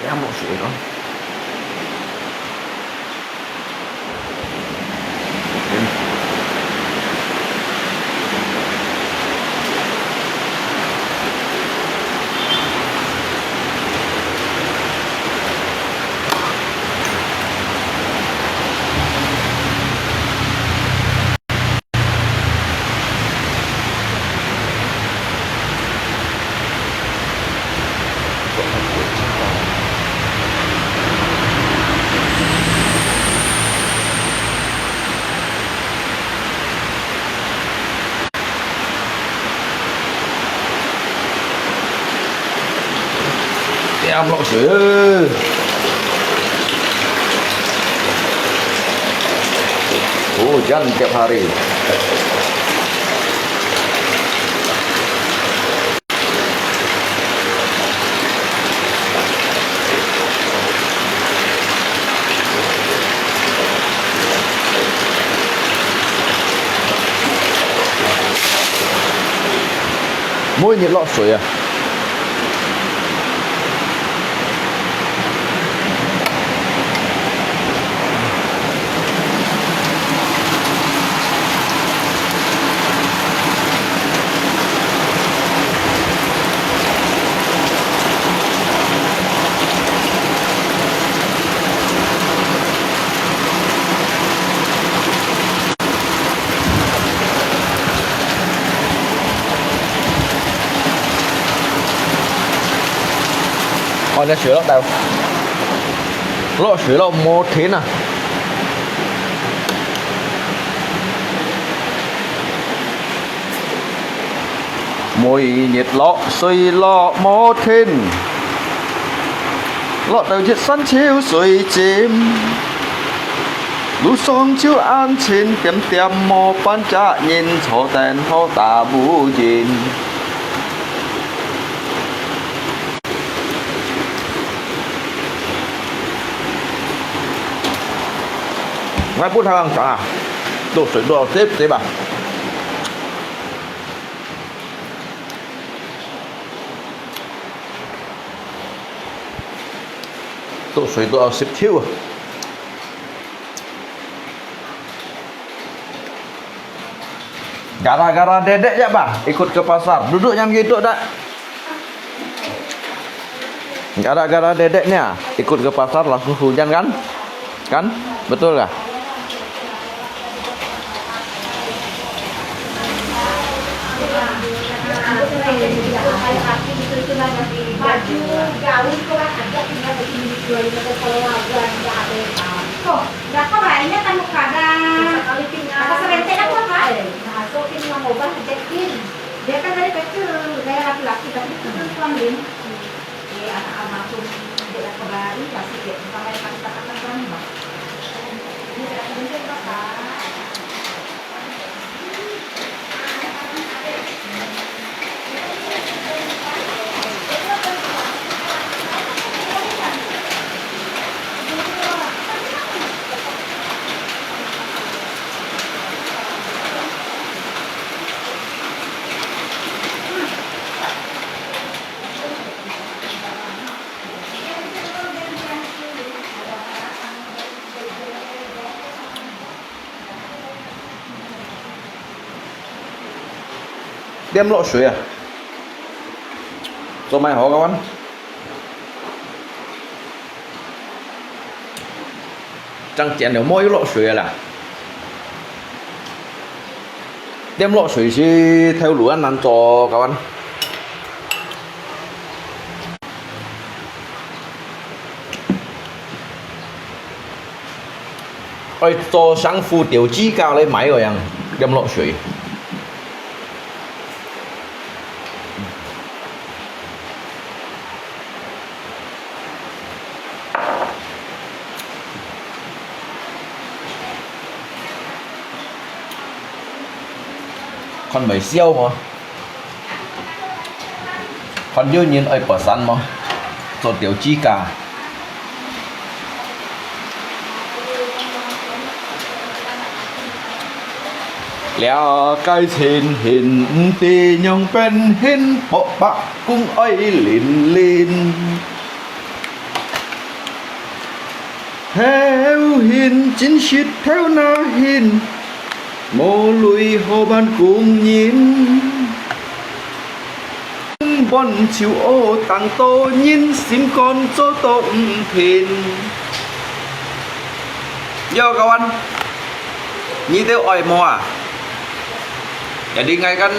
Em một suối đó. Em lọ sữa ơi. Hujan tiap hari. Mua nhiệt lọ sữa à? Họ ra sữa lắm đâu. Lọ sữa là một thế nào. Mùi nhiệt lọ xoay lọ mô thiên. Lọ đầu chiếc sẵn chiếu xoay chìm. Lũ xong chiếu an trên tiệm tiệm mô bán trả nhìn cho tên hô tà bù nhìn. Ngay phút thang chẳng à. Đổ水多少tiếp thế bà. Đổ水多少 sip thiếu à. Gara-gara dedek ya bang ikut ke pasar. Duduknya gitu dah. Gara-gara dedeknya ikut ke pasar langsung hujan kan? Kan? Betul gak? Baju gaun itu lah ada tinggal begini jual itu kalau wajan nggak ada. Kok, nggak kok lainnya kan kadang sekali tinggal. Apa serentek apa kan? Nah, so ini yang mau bahas jekin. Dia kan dari kecil dari laki-laki tapi itu perempuan din. Anak-anak pun tidak kembali kasih dia sampai kata-kata kan mbak. Ini tidak penting bapak. Đem lọ sữa à? Cho mày hỏi kawan. Chẳng chén nếu mỗi lọ sữa là đem lọ sữa chứ theo lúa ăn cho kawan. Ôi cho sáng phu tiểu chi cao lấy máy rồi anh đem lọ sữa. Con mấy siêu mà con đương nhiên ở bờ săn mà cho tiểu chi cả lẽ cái trên hình tì nhung bên hình bộ bạc cung ơi lìn lìn theo hiền chính shit theo na hiền mô lùi hồ ban cùng nhìn bọn chiều ô tăng tô nhìn xin con cho tộn thìn yo kawan như thế oi mò à jadi ngay kan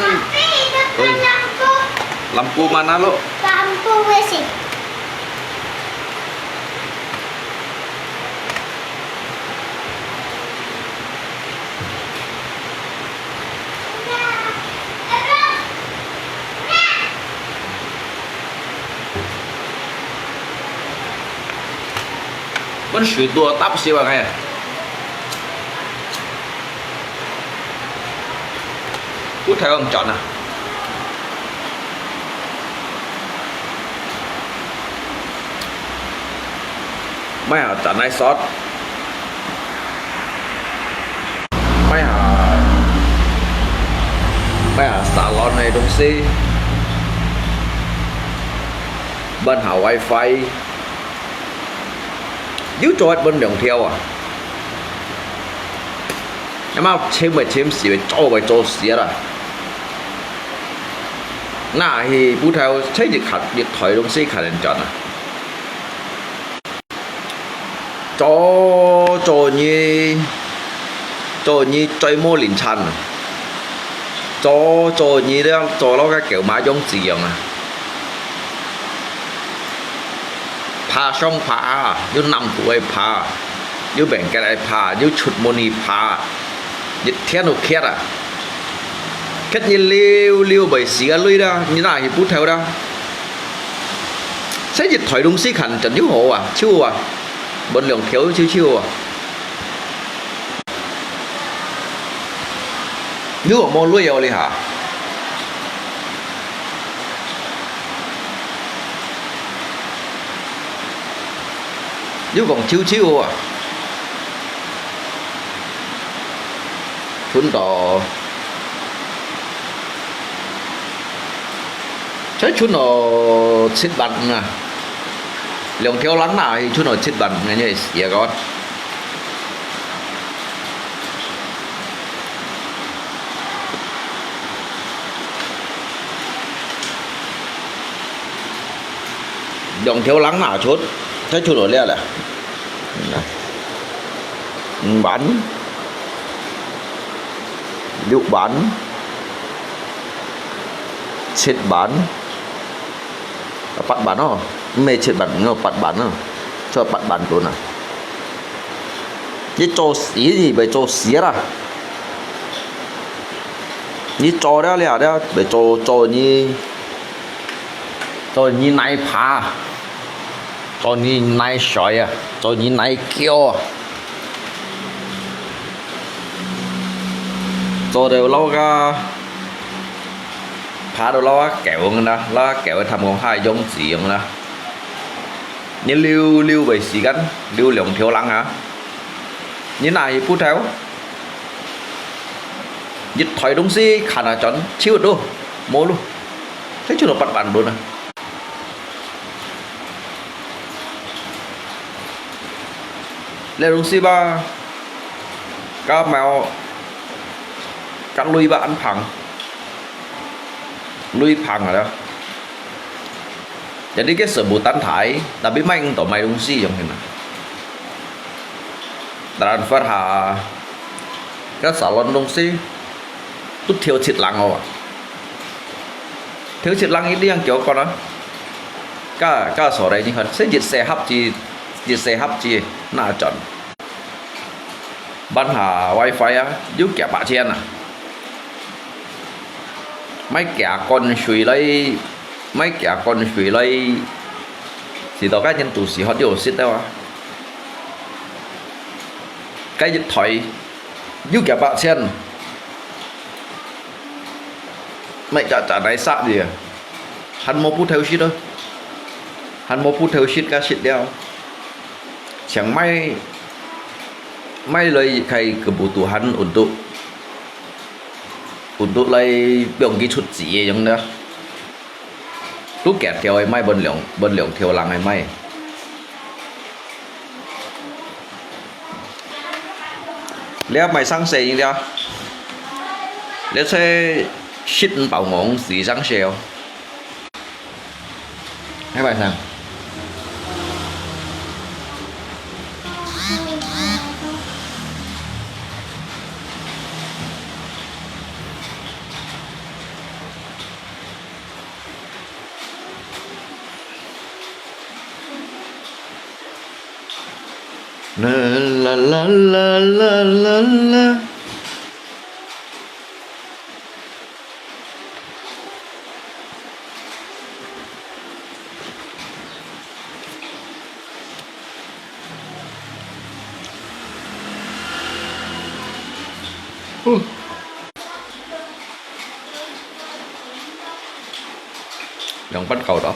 lampu mana lo Lampu WC. vẫn水多大不习惯开不太用转啊mấy hả chả này sót mấy hả salon này đông xí bên hả wifi dưới trôi bên đường theo à nhưng mà chém xí về cho xí rồi nãy thì bút theo thấy dịch thời đông xí khả năng chọn à cho như chơi mô liền chăn cho như đó cho nó cái kiểu má giống gì à phá xong phá như 5 tuổi phá như bệnh cái này phá như chụt moni phá như thiên đồ khét à khét như liêu bởi xí lui ra như này thì bút theo ra sẽ dịch thời đông xí khẩn trần như hộ à chưa à bên lượng thiếu chiêu à như ở môn lui rồi hả như còn chiêu à chúng đó chắc chúng nó xích bắn à lượng thiếu lắng nào thì chú nói chết bẩn ngay như vậy con lượng thiếu lắng nào chút thế chú nói lên là bắn liệu bắn chết bắn bắt bắn không mê chết bắn nó bắt bắn nó cho bắt bắn luôn à cái cho xí gì phải cho xí ra như cho đó là đó phải cho như này phá cho như này sỏi à cho như này kêu cho đều lâu ra phá đồ lo kẹo nè lo kẹoทำของhai giống gì nè như lưu về xì gắn lưu lượng thiếu lắng hả như này phút theo dịch thoại đúng gì khả năng chọn chiếu được đâu mô luôn thế chứ nó bắt bản luôn à lên đúng gì ba các mèo các lui ba ăn phẳng lui phẳng rồi đó jadi cái sở bù tán thải tapi main tổ mày đúng gì giống thế này transfer hà cái salon đúng gì tút thiếu chít lăng rồi thiếu chít lăng ít đi ăn kiểu con đó cái sổ đây như thế sẽ dịch xe hấp chi nào chọn ban hà wifi á giúp kẻ bạ chen à mấy kẻ con suy lấy thì đó cái nhân tụ sĩ họ đều xích đâu à cái dịch thoại giúp kẻ bạ chen mày chả này sát gì à hắn một phút theo shit thôi hắn một phút theo shit cái shit đeo chẳng may lời thầy kebutuhan hắn untuk lấy biểu kỹ thuật gì giống đó lúc kẹt theo ai may bên lượng theo làng ai may 了买上谁了？了这新保昂时尚销，还买上？啦啦啦啦啦啦啦。Yang bắt cầu đó.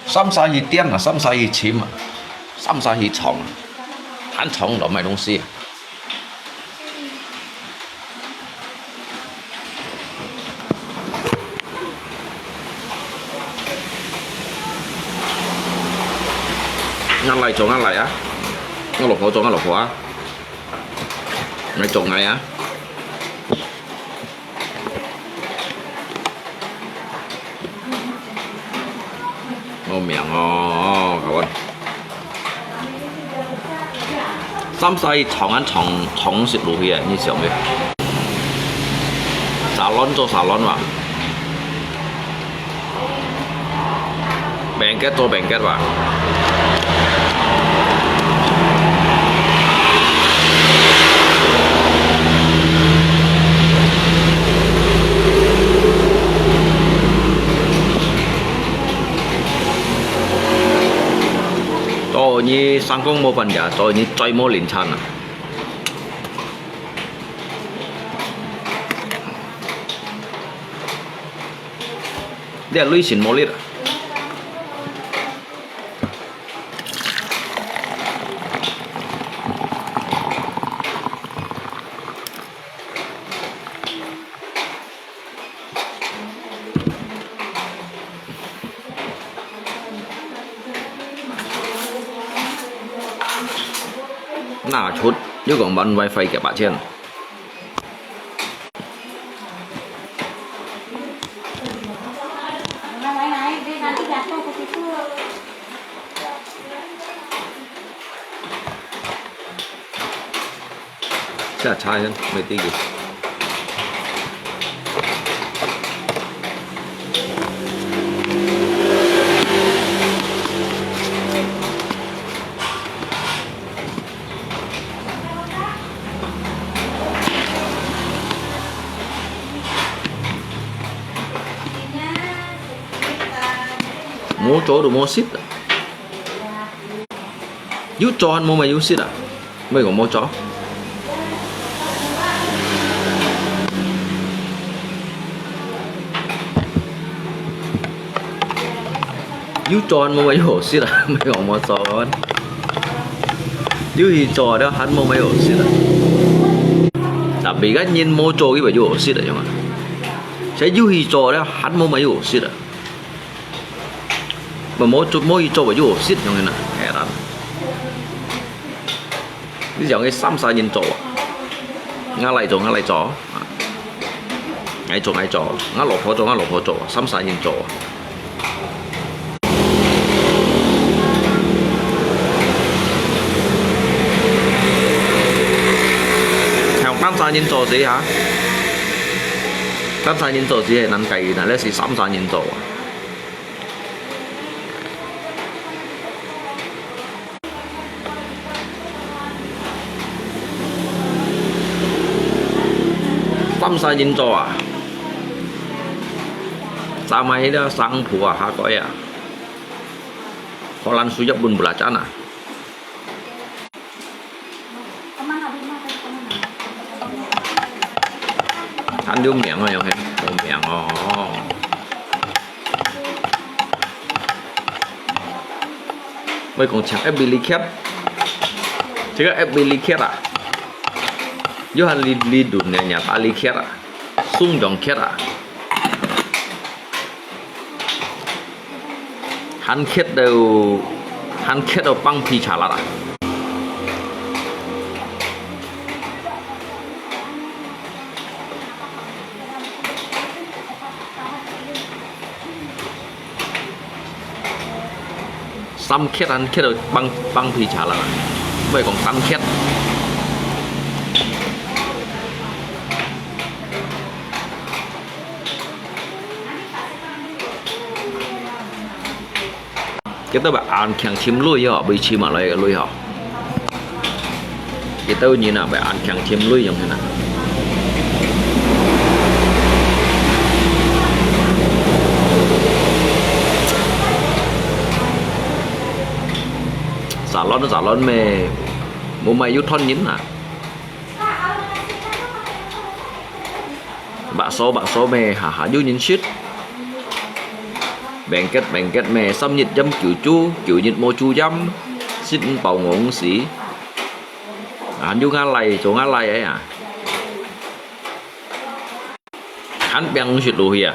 Xăm xa gì tiên à, xăm xa gì chim à, xăm xa gì虫啊，弹虫都买东西。ăn lại trộn ăn lại á, ăn lột khổ trộn ăn lột khổ á, mày trộn này á, ngon miệng cậu anh,三細長ăn重食落去啊，你想咩？沙倫做沙倫嘛，餅結做餅結嘛。ตัวนี้สังคมโมปัญญาตัวนี้ใจโมลินชันอ่ะเดี๋ยวลุยสินโมลิดหน้าชุดยุคของบัน Wi-Fi แกะปะเช่นใช่ใช่ไม่ตีกี่mua chỗ đồ mua ship à? Use cho anh mua mà use ship à? Mấy còn mua chó use cho anh mua mà use ship à? Mấy còn mua chó anh use cho đó hắn mua mà use ship à? Đặc biệt cái nhìn mua cho cái phải use ship à, nhưng mà sẽ use cho đó hắn mua mà use ship à? Mà mỗi cho vào vô xít như thế này hè đó ví dụ cái xăm xa nhìn chỗ ngã lại chỗ ngay chỗ ngã lột phổ chỗ xăm xa nhìn chỗ theo tam xa nhìn chỗ gì hả tam xa nhìn chỗ gì là nằm cày là lấy gì xăm xa nhìn chỗ tâm sa nhìn cho à sao mày đó sang phù à hả coi à có lan suy dấp bùn bùn chán à ăn vô miệng rồi không vô miệng mấy con chẳng ép bị khét chứ ép bị khét à vô hành li đùn này nhà ta li khét à sung dòng khét à hắn khét đều băng phi trả lại à xăm khét hắn khét đều băng phi trả lại à vậy còn xăm khét kita bảo ăn khang chim lưỡi họ bị chim mà lại lưỡi họ kita nhìn nào bảo ăn khang chim lưỡi giống thế nào xả lon mề mua mày vô thon nhín à bạ số mề hả vô nhín shit bèn kết mè xâm nhịt dâm kiểu nhịt mô chu dâm xin bầu ngỗng sĩ hắn vô ngã lầy chỗ ngã lầy ấy à hắn bèn shit lùi à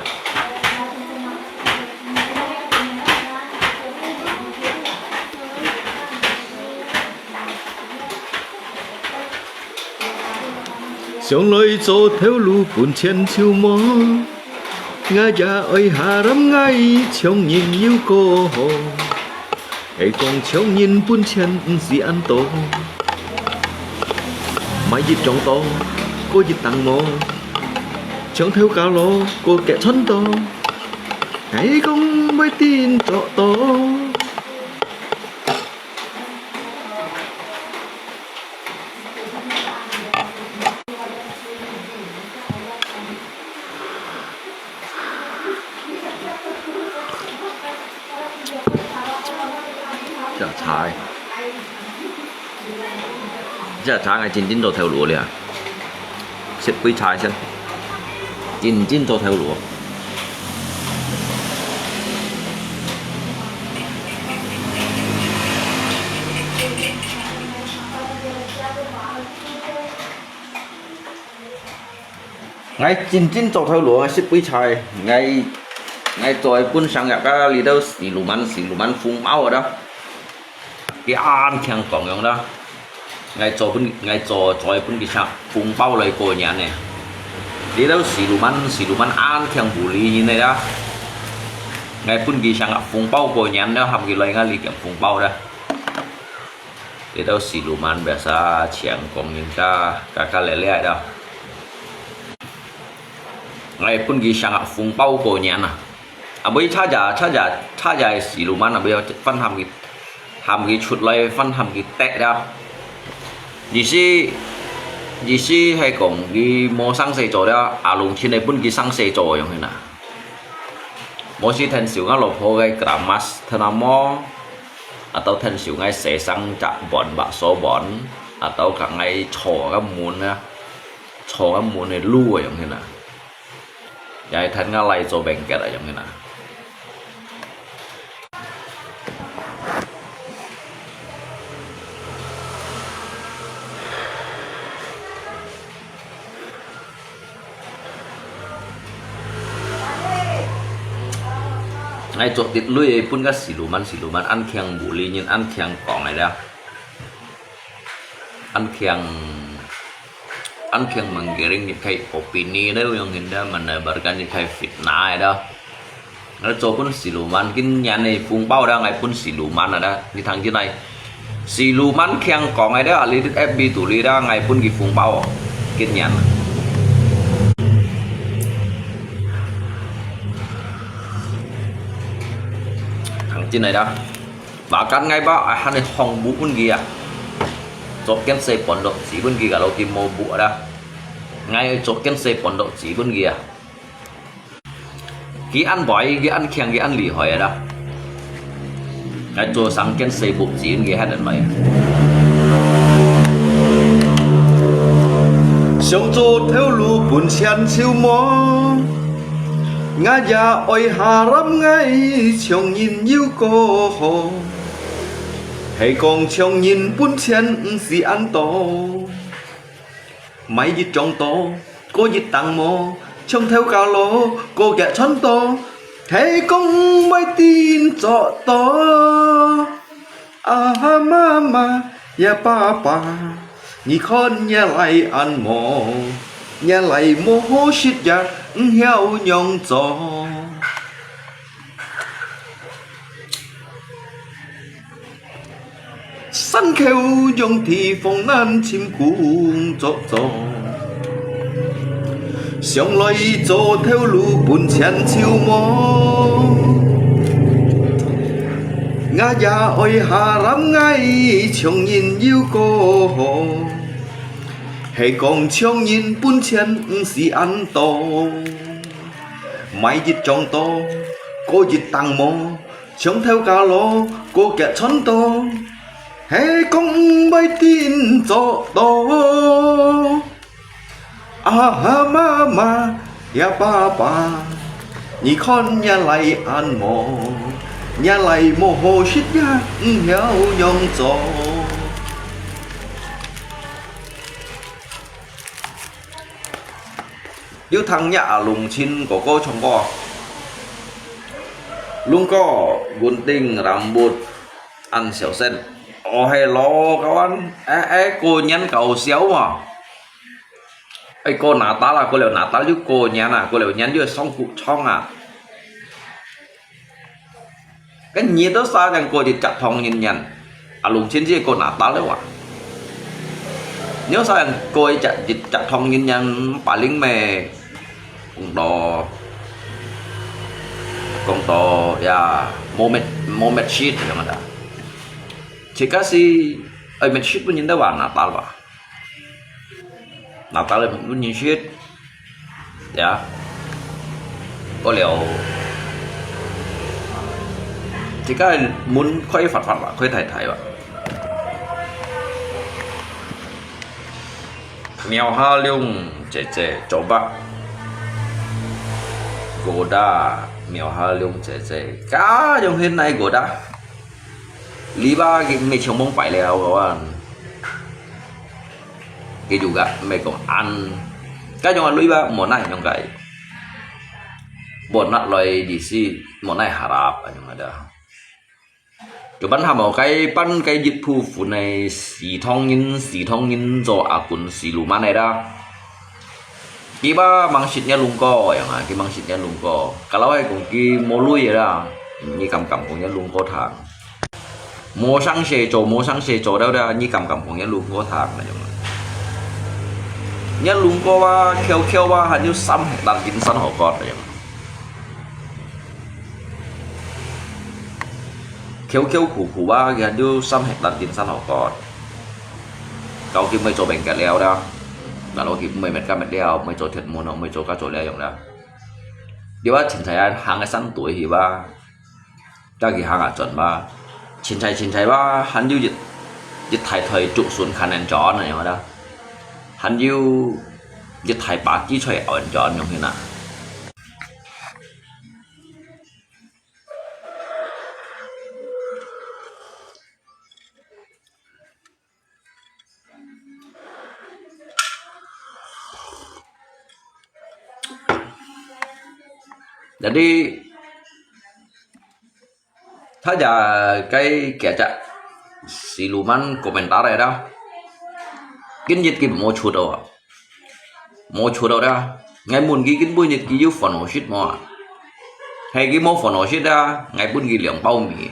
sông lối chỗ theo lũ buồn chen chiều mò ngã già ơi hà rắm ngay trong nhìn yêu cô hồ hay còn trong nhìn buồn chen gì ăn tổ mãi dịp trong to cô dịp tặng mò trong theo cả lò cô kẻ thân to hãy không mới tin trọ to chả trái ngày chín đồ theo lúa liền xếp với trái xem chín đồ theo lúa ngày chín đồ theo lúa xếp với trái ngày tôi pun sang gặp các leader xì lù man phun máu ở đó cái ăn khang còn giống đó ngày cho tôi pun cái sao phun bao lại cô nhà này đi đâu xì lù man ăn khang bù lì như này đó ngày pun cái sang gặp phun bao cô nhà đó học cái lời ngay lì kiếm phun bao đó đi đâu xì lù man biasa chiang còn những cái lẻ đó ngày pun cái sang gặp phun bao cô nhà nè à bây cha giả xì lù man à bây giờ phân hàm cái chuột lại phân hàm cái tệ đó gì xí hay còn cái mua sang xe chỗ đó à lùng trên này bún cái sang xe chỗ giống thế nào mua xí thành xíu ngay lột hồ cái gramas thân mò atau thành xíu ngay xe sang chạm bón bạc số bón atau cả ngay chò cái muôn này lu giống thế nào vậy thành ngay lại chỗ bèn kẹt ở giống thế nào ngay chỗ tiệt lưỡi pun cái xì lù man ăn khang bù lì nhưng ăn khang cọng này đó ăn khang menggiring những cái opini đó yang hendak menebarkan những cái fitnah đó ngay chỗ pun xì lù man cái nhà này phun bao đó ngay pun xì lù man ở đó như thằng dưới này xì lù man khang cọng này đó lì FB tủ lì đó ngay pun cái phun bao cái nhà trên này đó bahkan ngay bác hắn này hong bú pun kia chỗ ken xe pondok chỉ pun kia kalau kim mau bu đó ngay chỗ ken xe pondok chỉ pun kia cái ăn bỏi cái ăn khang cái ăn lì hỏi ở đó ngay chỗ sang ken xe bu chỉ kia hết rồi sông chỗ theo lũ buồn chen chiều mò ngã già ôi hà rắm ngay trong nhìn yêu cô hồ hay còn trong nhìn buôn chen gì ăn to máy dịch trong to có dịch tăng mò trông theo cao lô cô kẻ chón to hãy công mới tin cho to mama ya papa nhị con nhà lại ăn mò nhà lại mô hô shit ya heo nhong cho sân khêu dùng thì phong nan chim cuồng cho sông lối cho theo lũ buồn chán chiêu mò ngã già ôi hà lắm ngay chồng nhìn yêu cô hồ hay còn chồng nhìn buồn chán gì ăn to mày dịch trong to cô dịch tăng mò chống theo cả lô cô kẹt chón to hãy con bay tin cho to mama ya papa nhị con nhà lại ăn mò nhà lại mồ hồ shit ya heo nhong cho yêu thằng nhà lùng chín của cô chồng co lùng co buồn tình làm bột ăn xẻo sen hay lo cậu ăn cô nhắn cậu xéo mà cô nã tá là cô liệu nã tá giúp cô nhắn à cô liệu nhắn giúp xong cụ xong à cái nhí đó sao rằng cô thì chặt thòng nhìn nhận lùng chín gì cô nã tá đấy à nếu sao rằng cô ấy chặt thòng nhìn nhận bà lính mè cũng to ya moment sheet yang ada jika si moment sheet pun nyenda warna Natal pak Natal pun nyin sheet ya có liệu jika muốn khơi phật phật khơi thầy thầy pak Miao Ha Leung Cece coba goda Miao Ha Leung Cece cá trong hiện nay goda lý ba cái mày chồng mong phải leo kawan cái juga mày còn ăn cái trong lý ba món này trong cái món nát loài gì si món này harap yang ada coba hamba cái dịch vụ phụ này xì thong nhìn cho akun xì luman này dah kiba mangsitnya lungko yang cái mangsitnya lungko kalau ai cũng ki molui dah như cầm cũng như lungko thang mua sang xe chỗ đâu ra như cầm cũng như lungko thang này như lungko ba kêu ba hình như xăm đặt kín sẵn họ cọt này kêu khủ ba kìa như xăm hẹn đặt kín sẵn họ cọt kau kì mấy chỗ bệnh kẹt leo đó là nó kì mấy mét ca mét leo mấy chỗ thiệt môn nó mấy chỗ cá chỗ leo giống đó đi ba chính thấy hàng cái sẵn tuổi thì ba ta kì hàng chuẩn ba chính thấy ba hắn như dịch thầy trụ xuống khả năng chó này mà đó hắn như dịch thầy bác chỉ chơi ở chó như thế nào jadi saja cái kẻ cak siluman komentar ya dah kin dịch kịp mua chuột đâu ra ngày muốn ghi kin bôi nhật ký yêu phần hồ shit mà hay cái mô phần hồ shit ra ngày bún ghi liang bao mì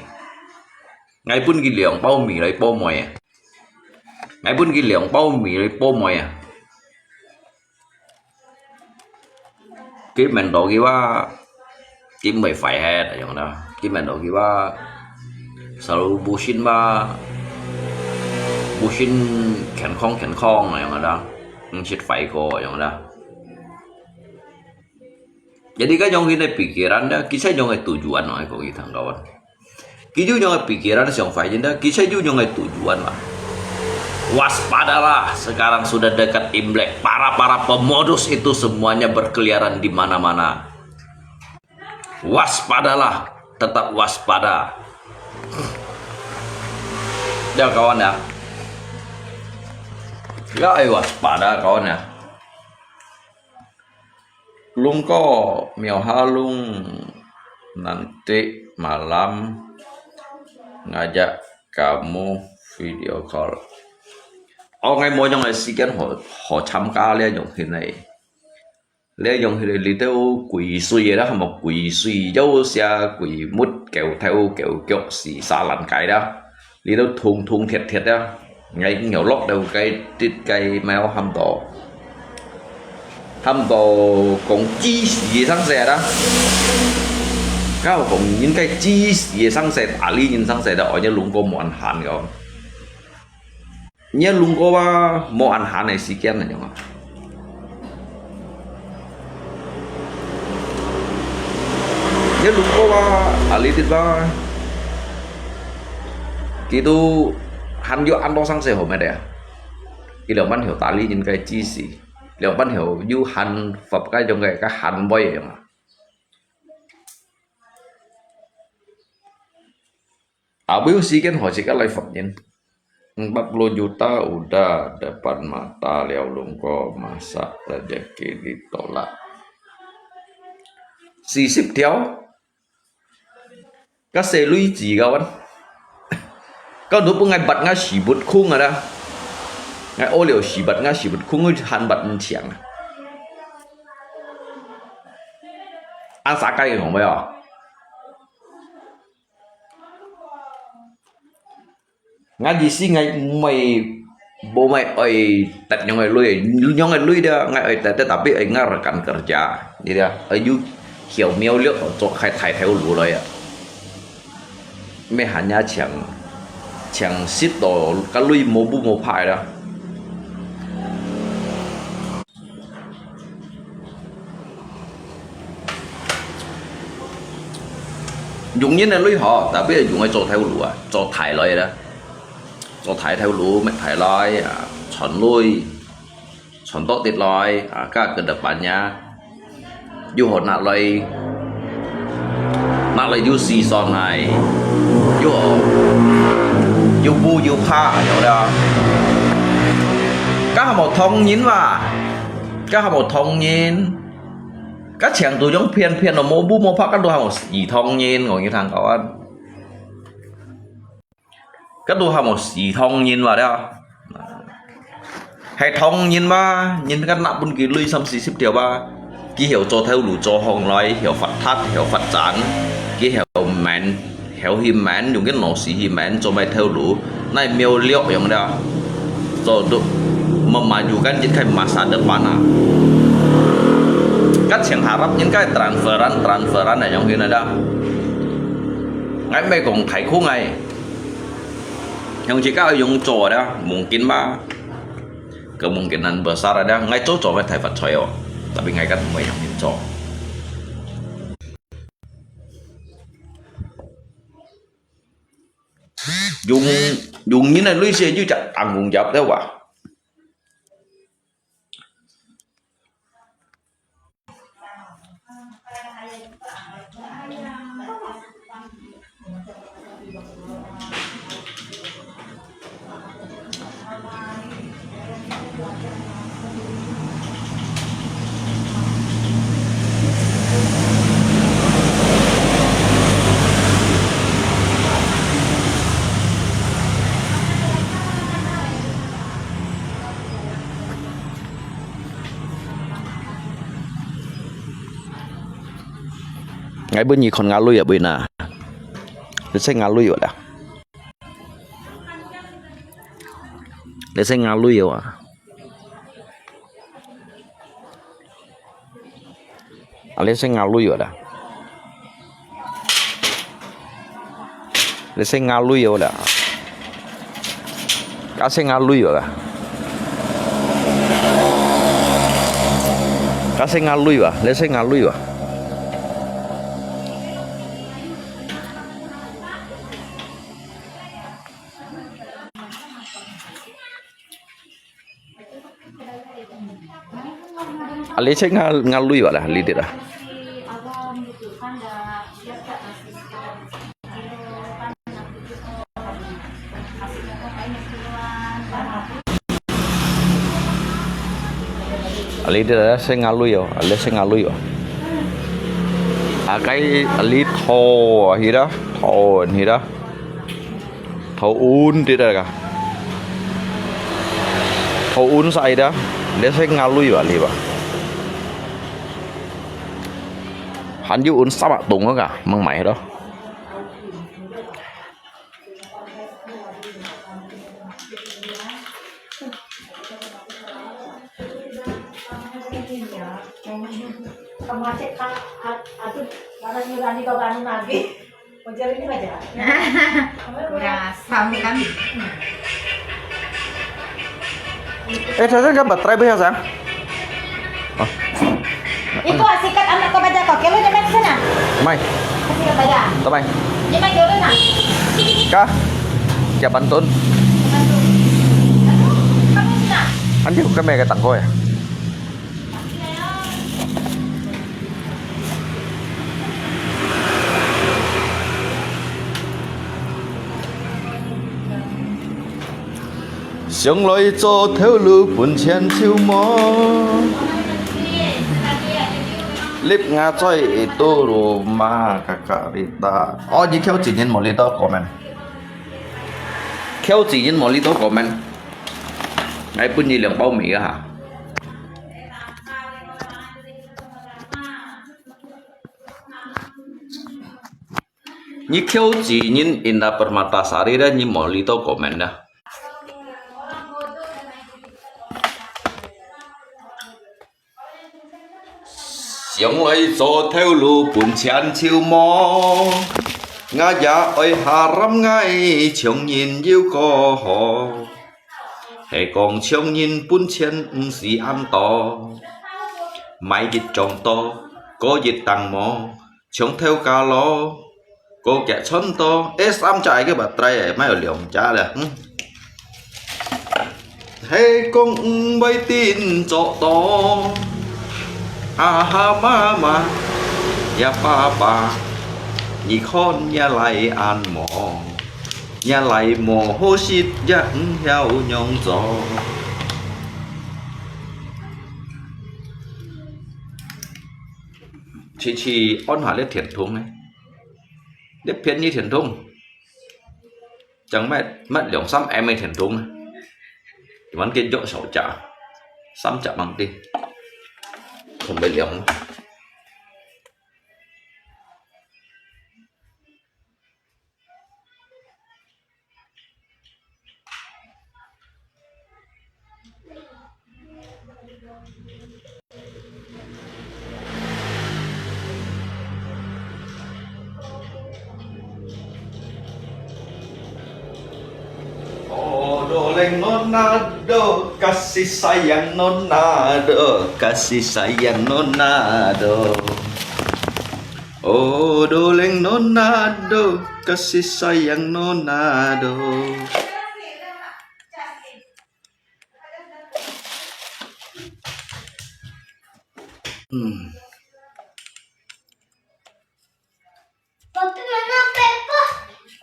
ngày bún ghi liang bao mì lấy bao mồi ngày bún ghi liang bao mì lấy bao mồi cái mình đồ ghi ba cái mày phải hè là giống đó cái mình đồ ghi ba selalu busin khen khong yang ada shit fight ko yang ada jadi kan yang ini pikiran dah kisah yang tujuan lah kau gitu kawan kisah yang pikiran yang fight dah kisah yang tujuan lah waspadalah sekarang sudah dekat Imlek para pemodus itu semuanya berkeliaran di mana-mana waspadalah tetap waspada ya kawan ya waspada kawan ya Lung ko Miao Halung nanti malam ngajak kamu video call. Ngày mỗi trong ngày sự kiện họ tham gia lên dùng hình này, lên dùng hình này đi theo quỷ suy đó, một quỷ suy dấu xe quỷ mút kéo theo kéo kéo xì xa lăn cái đó, đi đâu thùng thùng thiệt thiệt đó, ngày nhiều lót đầu cây mèo hâm tổ cũng chi gì sang xe đó, các họ cũng những cái chi gì sang xe tả lý những sang xe đó ở như lũng cô một ăn hàn rồi. Nhớ lung có ba mau ăn hả này sự kiện này nhỉ? Nhớ lung có ba ali thì ba gitu hắn vô ăn đó sang sẻ hồ mẹ đẻ. Cái lượng ban hiểu tả lý những cái chi gì, lượng ban hiểu du hành phật cái trong cái hành boy vậy mà. Biểu sự kiện họ chỉ cái lại phật nhân. 40 juta udah depan mata Liao Lungko, masa rezeki ditolak. 40 條 các xe lũy gì kawan? Kau dulu ngai bat ngai si but khung ada, ngai olio si bat ngai si but khung ngai han bat chiang. Ăn啥cái không vậy à? Ngay di sini ngay mày bố mày ơi tật nhau ngay lui dia ngay ơi tapi ơi ngay rekan kerja jadi ơi you hiểu miêu liu cho khai thải theo lũ rồi à mấy hắn nhà chẳng xít đồ cái lui mô bu mô phải đó dùng như này lui họ tapi dùng ngay cho theo lũ à cho thải rồi đó cho thải theo lũ mẹ thải loi chọn lui chọn tốt tiệt loi các cái đập bản nhá du hồn nạt loi du xì son này du bu du pha hiểu đó các hàng một thông nhín và các hàng một thông nhín các chàng tụi giống phiền là mô bu mô pha các đồ hàng một gì thông nhín ngồi như thằng cậu ăn các đồ hàng một gì thông nhìn vào đó hay thông nhìn ba nhìn các nạp bên kia lưới xăm xí xếp điều ba ký hiểu cho theo lũ cho hồng nói hiểu Phật thắt hiểu Phật giảng ký hiểu mẹn hiểu hiểm mẹn dùng cái nổ xí hiểm mẹn cho mày theo lũ này miêu liệu giống đó rồi được mà dù cái những cái masa depan à các chẳng harap những cái transferan này giống như này đó ngay mày cũng thấy khu ngày yang jika yung cowok ada mungkin mah kemungkinan besar ada ngai cowok với thầy Phật choyo tapi ngai kan mấy yang yung cowok dùng như này lui xe chứ chặt tanggung jawab đấy quả ngay bên gì còn ngã lui ở bên nào để xem ngã lui ở đâu để xem ngã lui ở để xem ngã lui ở đâu để xem ngã lui ở đâu cá xem ngã lui ở đâu cá xem ngã lui ở để xem ngã lui ở Ali saya ngalui lah ali dia. Ali dia sẽ ngalu yo, ali sẽ ngalu yo. Cái ali thô hi đó, thô hi đó. Thô un đi đây cả. Thô un sai đó, dia sẽ ngalu yo ali ba. Hắn yu un sama tung đó cả, mang mày đó. Kamu cek atau mana nyurani kau kan lagi. Wajar ini aja. Udah sama kan? Saya kan baterai bisa sang. Itu asikat anak kau baca kau. Kalau jangan sana. Mai, Asikat baca. tamai. Jangan jauh nak. Kah? Chào bạn Tuấn. Kamu sana. Anh biết cái mẹ cái tặng thôi à?上來做條路半千秋麼， Lip nga coy itu rumah kakak Rita. Oh, di kau cincin mau lihat komen. Kau cincin mau lihat komen. Ngay pun như lượng bao mì hả? Như kau cincin Indah Permatasari dan như mau lihat komen dah.上來做條路半千秋麼，我也愛下lâm ngay長年要過河，係講長年半千唔是安多，買熱撞多，個熱tăng麼，長theo cả lo, cô kẻ chân to, S3 chạy cái bật tray này mấy ở liều cha là, hay con bay tin cho to. Mama ya papa nhị con nhà lại ăn mò nhà lại mò hô xịt dẫn theo nhông gió Chị ôn hòa lên thiền thùng này. Đếp phiến như thiền thùng. Chẳng mất lượng xăm em ấy thiền thùng này. Thì vẫn kiên chỗ sổ trả. Xăm trả bằng tin. Không bị lượng. Odo leng nonado kasih sayang nonado kasih sayang nonado Odo leng nonado kasih sayang nonado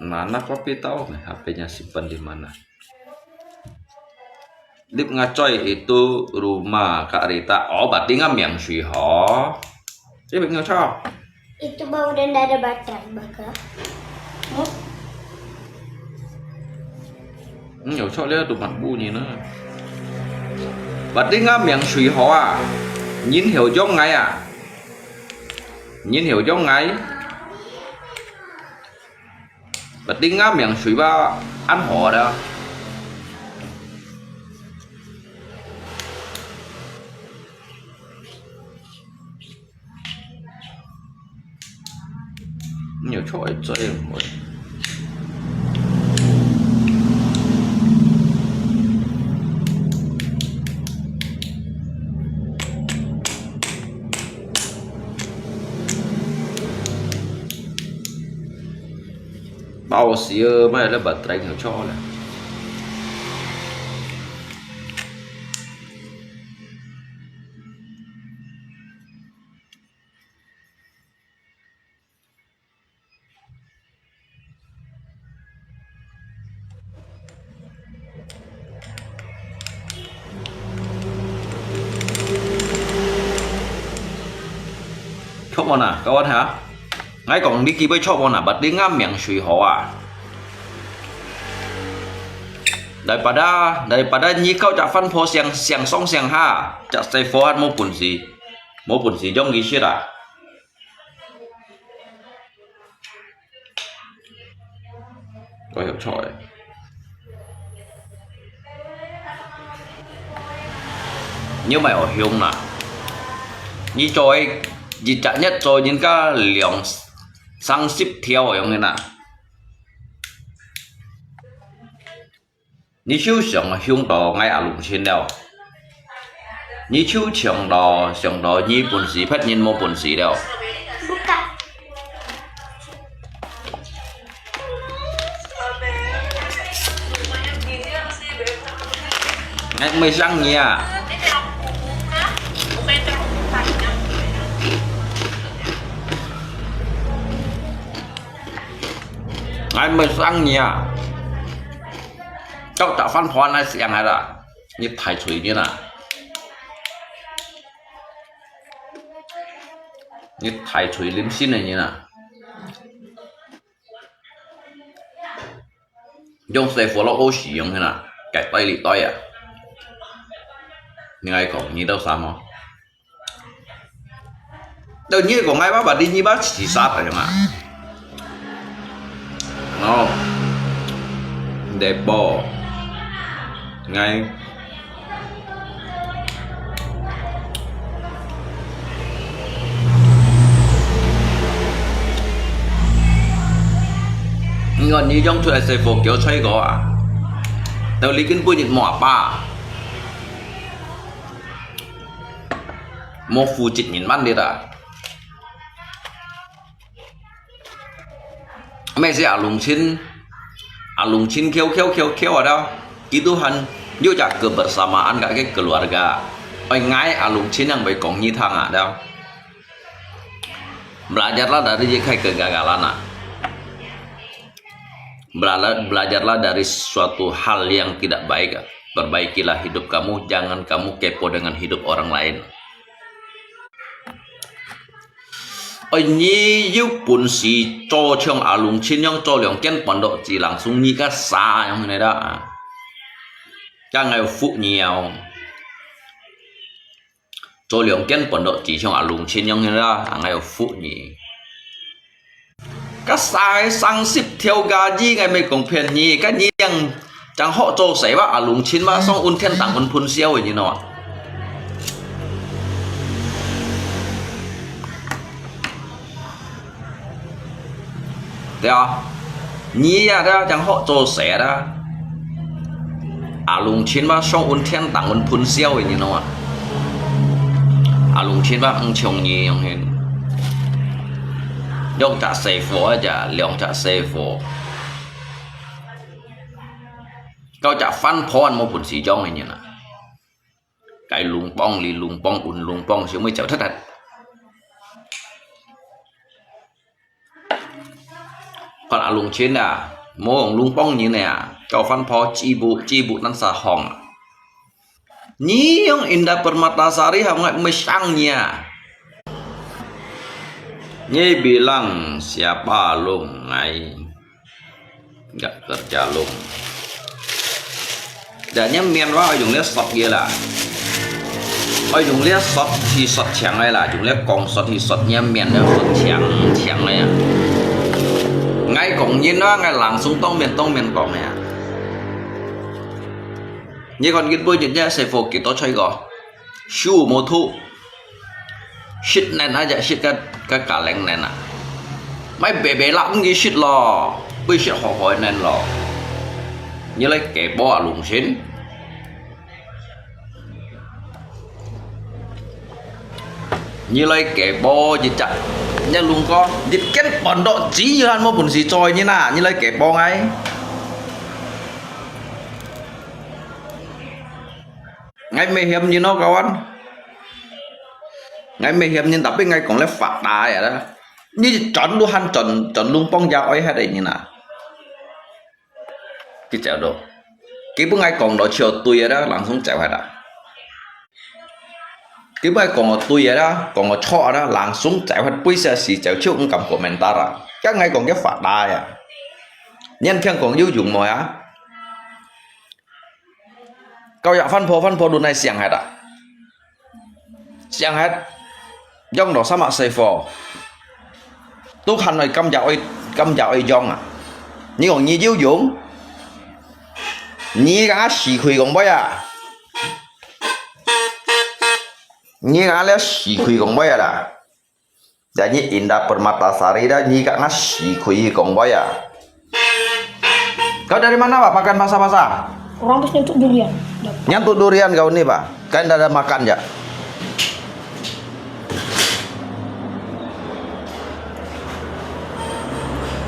Mana kopi tahu nih HP-nya simpan di mana? Lip ngacoy itu rumah Kak Rita. Oh, berarti yang Sui Ho. Dia bikin ngacoy. Itu bau dan ada baterai bakal. Nhiều chỗ lihat tuh mặt bu nhìn nữa. Berarti yang Sui Ho à? Nhìn hiểu giống ngay à? Nhìn hiểu giống ngay. Berarti yang Sui Ba ăn họ đó. Nhiều chỗ ấy cho em một. Bao xíu mấy là bật đánh hiểu cho là chop món à các bạn hả ngay còn đi kia với chop món à bật đi ngắm miệng suy họ à daripada nyi kau cak fan po siang song siang ha cak stay forward maupun si jong isi dah có hiểu chọi như mày ở hiông nè như trôi gì chả nhất trôi những cái lượng sang ship theo ở trong này nè như chiếu sòng hiông đỏ ngay ở lùng trên đèo như chiếu sòng đỏ như bồn xí phát nhiên mua bồn xí đèo Buka. ngay mới răng nha ngay mới răng nha cháu đã phân phó này xem hay là như thái thủy như nào như thái thủy liếm xin này như nào dùng xe phổ lộc ô sử dụng thế nào cái tay lì tay à nhưng ai còn như đâu sao mà đâu như còn ai bà đi như bác chỉ sát rồi mà nó đẹp bò ngay ngon như trong thuê xe phục kiểu xoay có à tao lý kinh bùi nhịn mỏ ba một phụ trịch nhìn mắt đi ta mẹ sẽ à lùng chín kêu ở đâu itu han yuk cak kebersamaan gak ke keluarga ngai à lùng chín yang baik kong nyithang à đâu belajarlah dari kegagalan ah belajarlah dari suatu hal yang tidak baik perbaikilah hidup kamu jangan kamu kepo dengan hidup orang lain nyi yu pun si cho chong alung chin yang cho liang ken pondok chỉ langsung nyi ka sa yang này đó chẳng ai phụ nhiều cho liang ken pondok chỉ chong alung chin yang này đó ai phụ nhỉ các sai sang ship theo gà gì ngày mấy công phiền nhỉ cái nhỉ yang chẳng họ cho sấy ba alung chin ba xong un thiên tặng un phun siêu như nào đấy à nhí à đó chẳng họ cho sẻ đó lùng chín ba xong un thiên tặng un phun siêu như nào lùng chín ba ăn chồng nhí ông hen dòng trả xe phố chả lượng trả xe phố câu trả phân phon một bún xì trong này như nào cái lùng bong lì lùng bong un lùng bong chứ mới chảo thất thật còn à lùng trên à mô ông lùng bong như này à cho phân phó chi bụ năng xà hồng nhí ông Indah Permatasari không ngại mới sang nha Nyi bilang siapa lung ngai nggak kerja lung Danya miền wa dùng lihat sọt kia là dùng lihat sọt thì sọt chẳng này là dùng lihat còng sọt thì sọt nha miền đó sọt chẳng này à ngay cổng nhìn nó ngay làng xuống tông miền cổng này à như còn cái bôi nhìn nhá sẽ phục kiểu to chơi gò shu mô thu shit nen aja shit cái cả leng nen à mấy bể lắm cái shit lò bây shit họ hỏi nen lò như lấy kẻ bò lùng xin như lấy kẻ bò gì chặt nha luôn con dịch kết bọn độ chí như ăn mua bún xì trôi như nào như lấy kẻ bò ngay ngay mê hiểm như nó cao ăn ngay mê hiểm nhưng tập bên ngay còn lấy phạt đá vậy đó như chọn luôn han chọn luôn bong dao ấy hay đấy như nào cái chèo đồ cái bữa ngay còn đó chiều tôi đó làm xuống chèo hay đã cái bài còn ở tôi đó còn ở trọ đó langsung chạy hết bây giờ xì chạy chịu cầm komentar à các ngày còn cái phạt đai à nhân khen còn yêu dụng mọi á câu dạ phân phô đồ này xiang hết à xiang hết dòng đó sao mà xây phò tôi hành rồi căm dạo ấy dòng à nhưng còn như yêu dụng như gã xì khuy còn bấy à ni ngale si kui gong boya da jadi Indah Permatasari dah ni kak nasi kui gong boya kau dari mana pak makan masa-masa Orang terus nyentuh durian. nyentuh durian kau ni pak kan ada makan ya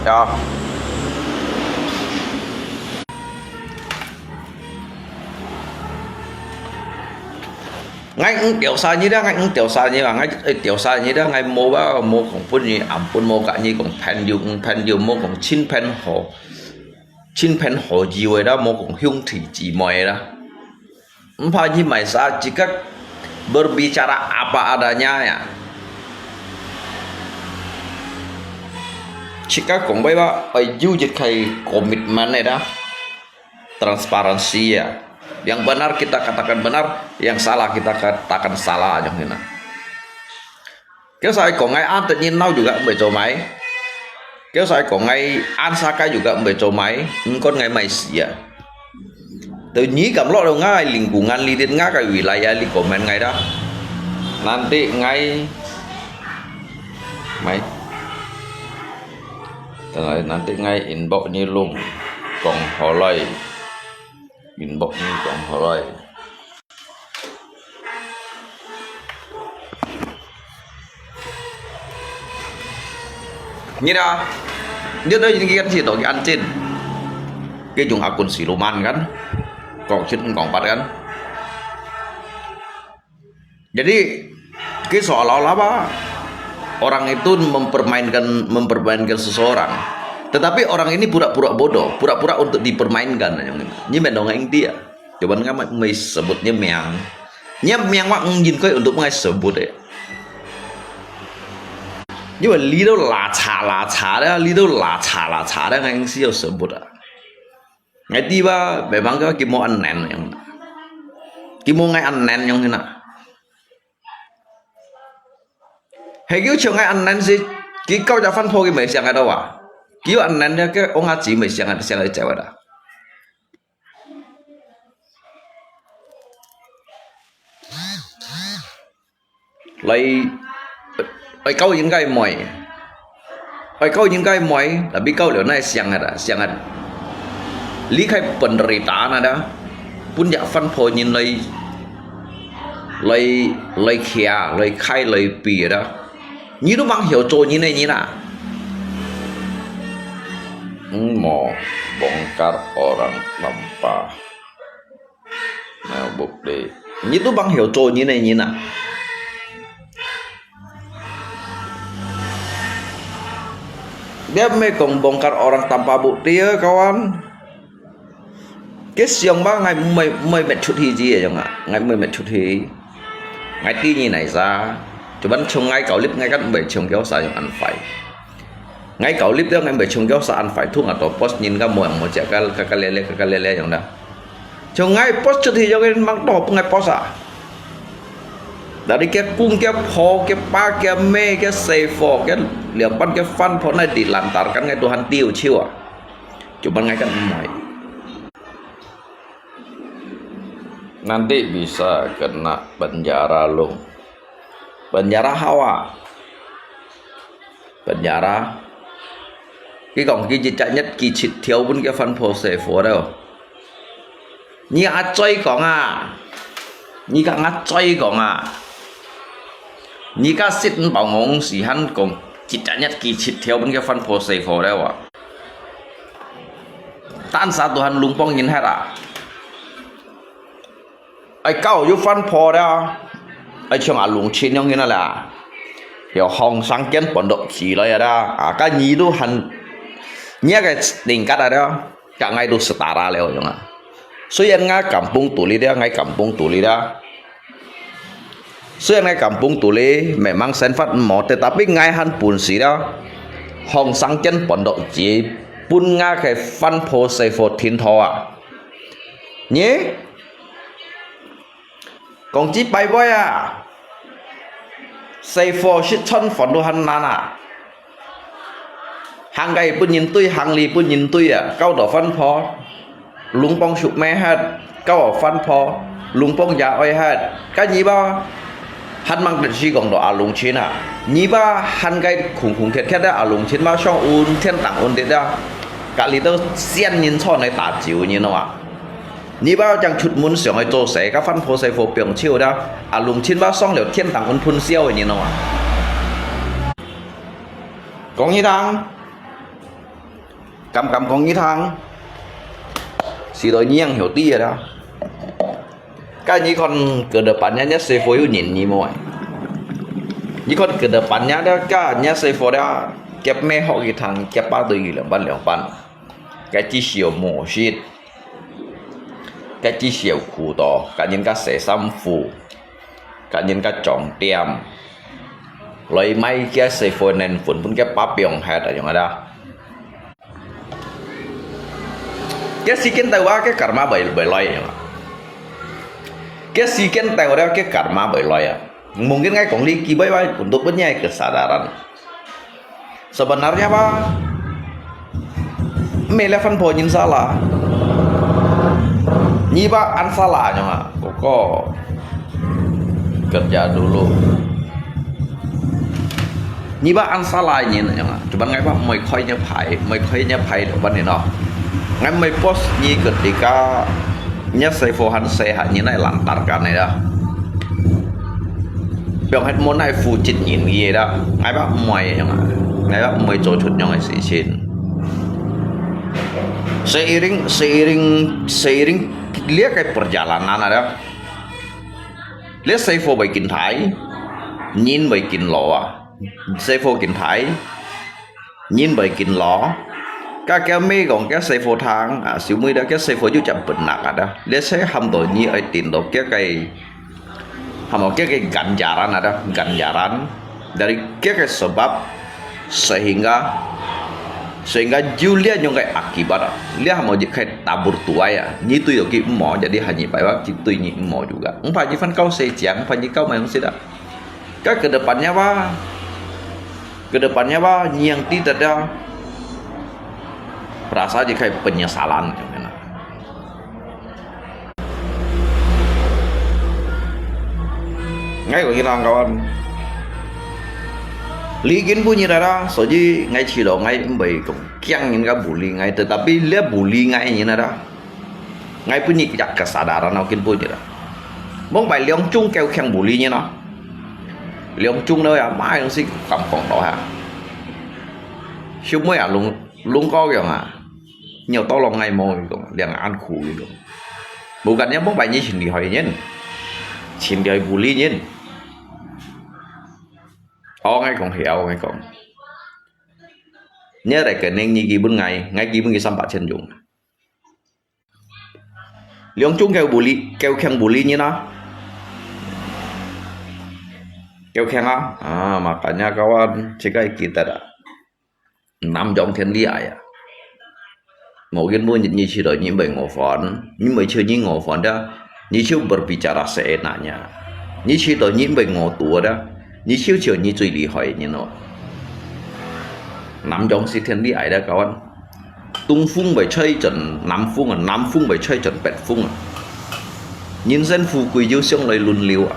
ya ngay tiểu sai như đó ngay tiểu sai như là ngay tiểu sai như đó ngay mua cũng phun gì ẩm phun mua cả như cũng pen dùng mua cũng chín pen hồ gì vậy đó mua cũng hung thị chỉ mồi đó không phải như mày sao chỉ các berbicara apa adanya ya jika cũng bây giờ ở du dịch hay komitmen này đó transparansi ya yang benar kita katakan benar yang salah kita katakan salah giống như này kéo dài có ngày an tự nhiên nau juga bởi chỗ máy kéo dài có ngày an sakai juga bởi chỗ máy con ngày mày xỉa tự nhí cảm lo đâu ngay lingkungan li đến ngay cái wilayah li komen ngay đó nanti ngay mày nanti ngay inbox như luôn còn họ lại inbox ni còn hỏi như đó như đây những cái gì tôi ăn trên cái dùng akun siluman kan còn trên còn bắt kan jadi cái seolah-olah apa orang itu mempermainkan seseorang. Tetapi orang ini pura-pura bodoh, pura-pura untuk dipermainkan. Như mẹ dongeng dia. Coba nggak mày sebutnya meang. Meang mak nhìn coi untuk ngai sebut ya. Nhưng mà lý đâu là chả đó, lý đâu là chả đó ngai siêu sebut à. Ngai tiba memang cái kimo ăn nén yang. Kimo ngai ăn nén yang thế nào. Hay kiểu chiều ngai ăn nén gì? Cái câu trả phân phô cái mấy xem cái đâu à? Kiểu anh nén cái ông á chỉ mấy xem cái cewek dah. Lấy câu những cái mồi, câu những cái mồi, tapi kau lihat naik siangan. Lý khai penderitaan ada, punya phân phô nhìn lấy kia, lấy khai lấy bì đó. Như nó mang hiểu trộn như này như nào? Mau bongkar orang tanpa bukti. Như nó mang hiểu trộn như này như nào? Dia mekong bongkar orang tanpa bukti ya kawan. Cái siang ba ngày mười mệt chút thì gì vậy chẳng ạ? Ngày 10 mệt chút thì ngày tí như này ra. Cho bắn trong ngay cậu clip ngay các bể trồng kéo xa ăn phải ngay cậu clip đó ngay bể trồng kéo xa ăn phải thuốc atau post nhìn các mùa một trẻ các lele yang dah trong ngay post cho thì cho cái mang đỏ ngay post à dari cái cung cái po cái pa cái me cái save for cái liang pan cái fan po này dilantarkan ngay Tuhan tiêu chiu à coba ngay kan mai nanti bisa kena penjara lo. Penjara Hawa, penjara cái còn cái gì chạy nhất kỳ chít thiếu bên cái phân phô xe phố đâu như ăn chơi còn à như các ăn chơi còn à như các xịt bảo ngông xì hắn còn chít chạy nhất kỳ chít thiếu bên cái phân phô xe phố đâu à tan sa Tuhan lumpong nhìn hết à ai cao vô phân phô đâu ai trong lùng chín yang ini lah, ya hong sang kian pondok cila ya dah, kan nyidu han, nya cái tingkat ada, cả ngay do setara leo jangan. So yang ngai kampung tuli dia, ngai kampung tuli dia, Ngay kampung Tule memang senfat mo tetapi ngai han pun sira hong sang chen pondok ji pun nga ke fan po se fo tin tho à nhé còn chỉ bay boy à se fo shit chon phon do han nana hàng gai pun nhìn tui hàng li pun nhìn tui à câu đỏ fan po lung pong sụp me hết câu ở fan po lung pong ya oi hết cái gì ba hắn mang đến gì còn đó à lung chín à nhí ba hắn cái khủng khủng thiệt thiệt đó à lung chín ba xong un thiên tạng un thiệt đó cả lý đâu xiên nhìn cho này tả chiếu như nào à nhí ba chẳng chút muốn sửa hay做谁các phân phố xây phố biểu chiếu đó à lung chín ba xong liệu thiên tạng un phun siêu như nào à có như thằng cầm có như thằng xí đôi nhiên hiểu tí rồi đó cái như con ke depannya nya Sevo itu nhìn như mọi như con ke depannya đó cái nya Sevo đó kẹp mẹ họ cái thằng kẹp ba từ lượng ban cái chỉ xỉu mổ xịt cái chỉ xỉu cụ to cái những cái sẽ xăm phù cái những cái trọng tiêm lấy máy cái Sevo nên phun pun cái bắp biong hết ở trong đó cái si kiến tay cái karma bởi loài cái sekian tahu dia ke karma berloy ya mungkin ngai kong liki baik untuk punya kesadaran sebenarnya apa melevan poin salah nyiba an salah nyonya kok kerja dulu nyiba an salah ini nyonya cuman ngai apa mai khoi nya phai được vấn đề đó ngai mai post nyi ketika nya Sevo han se hanya nai lantarkan này đó biang hết món này phụ chích nhìn gì đó ngay bác mày nhưng mà ngay bác mày cho chút nhau này xí xin seiring lihat cái perjalanan ada lihat Sevo bikin Thái nhìn bikin lò Sevo bikin Thái nhìn bikin lò các cái mấy còn cái Sevo thang à xíu mới đó cái Sevo chú chậm bình nặng à đó để sẽ hâm tội như ở tiền đồ cái hâm cái ganjaran ada ganjaran dari cái sebab sehingga Julia yang kayak akibat dia mau jadi tabur tua ya như tôi được kịp mỏ jadi hanya phải bác chỉ tôi nhịn mỏ juga phải như phân câu xe chẳng phải như câu mày không sẽ đó các kedepannya ba yang tidak ada rasa jadi kayak penyesalan ngay của kita kawan ligin punya darah soji ngay chỉ đó ngay bởi cũng kiang những cái bully ngay tetapi lihat bully ngay như nada ngay punya kesadaran nào kin punya dah mong bài liang chung kêu kiang bully như nó liang chung nơi à mai nó xí cầm còn đó hả siêu mới à luôn có kìa mà nhiều to lòng ngày mồi cũng liền ăn khủ gitu bukannya mong bài như xin đi hỏi nhân xin đi bully nhân ngay còn hiểu ngay còn nhớ lại cái nên như gì bên ngay gì bên sampai chân dùng liang chung kêu khen bully như nó kêu khen á makanya kawan jika kita dah nằm trong thiên địa à một cái mua như chỉ đợi những bệnh ngộ phòn nhưng mà chưa những ngộ phòn đó như chưa berbicara seenaknya như chỉ đợi những bệnh ngộ tua đó như chiếu chiều như最厉害như nó nằm trong thiên địa đó kawan tung phung bởi chơi trận nam phung bởi chơi trận bẹt phung nhìn dân phù quỳ yêu sông lại luôn liều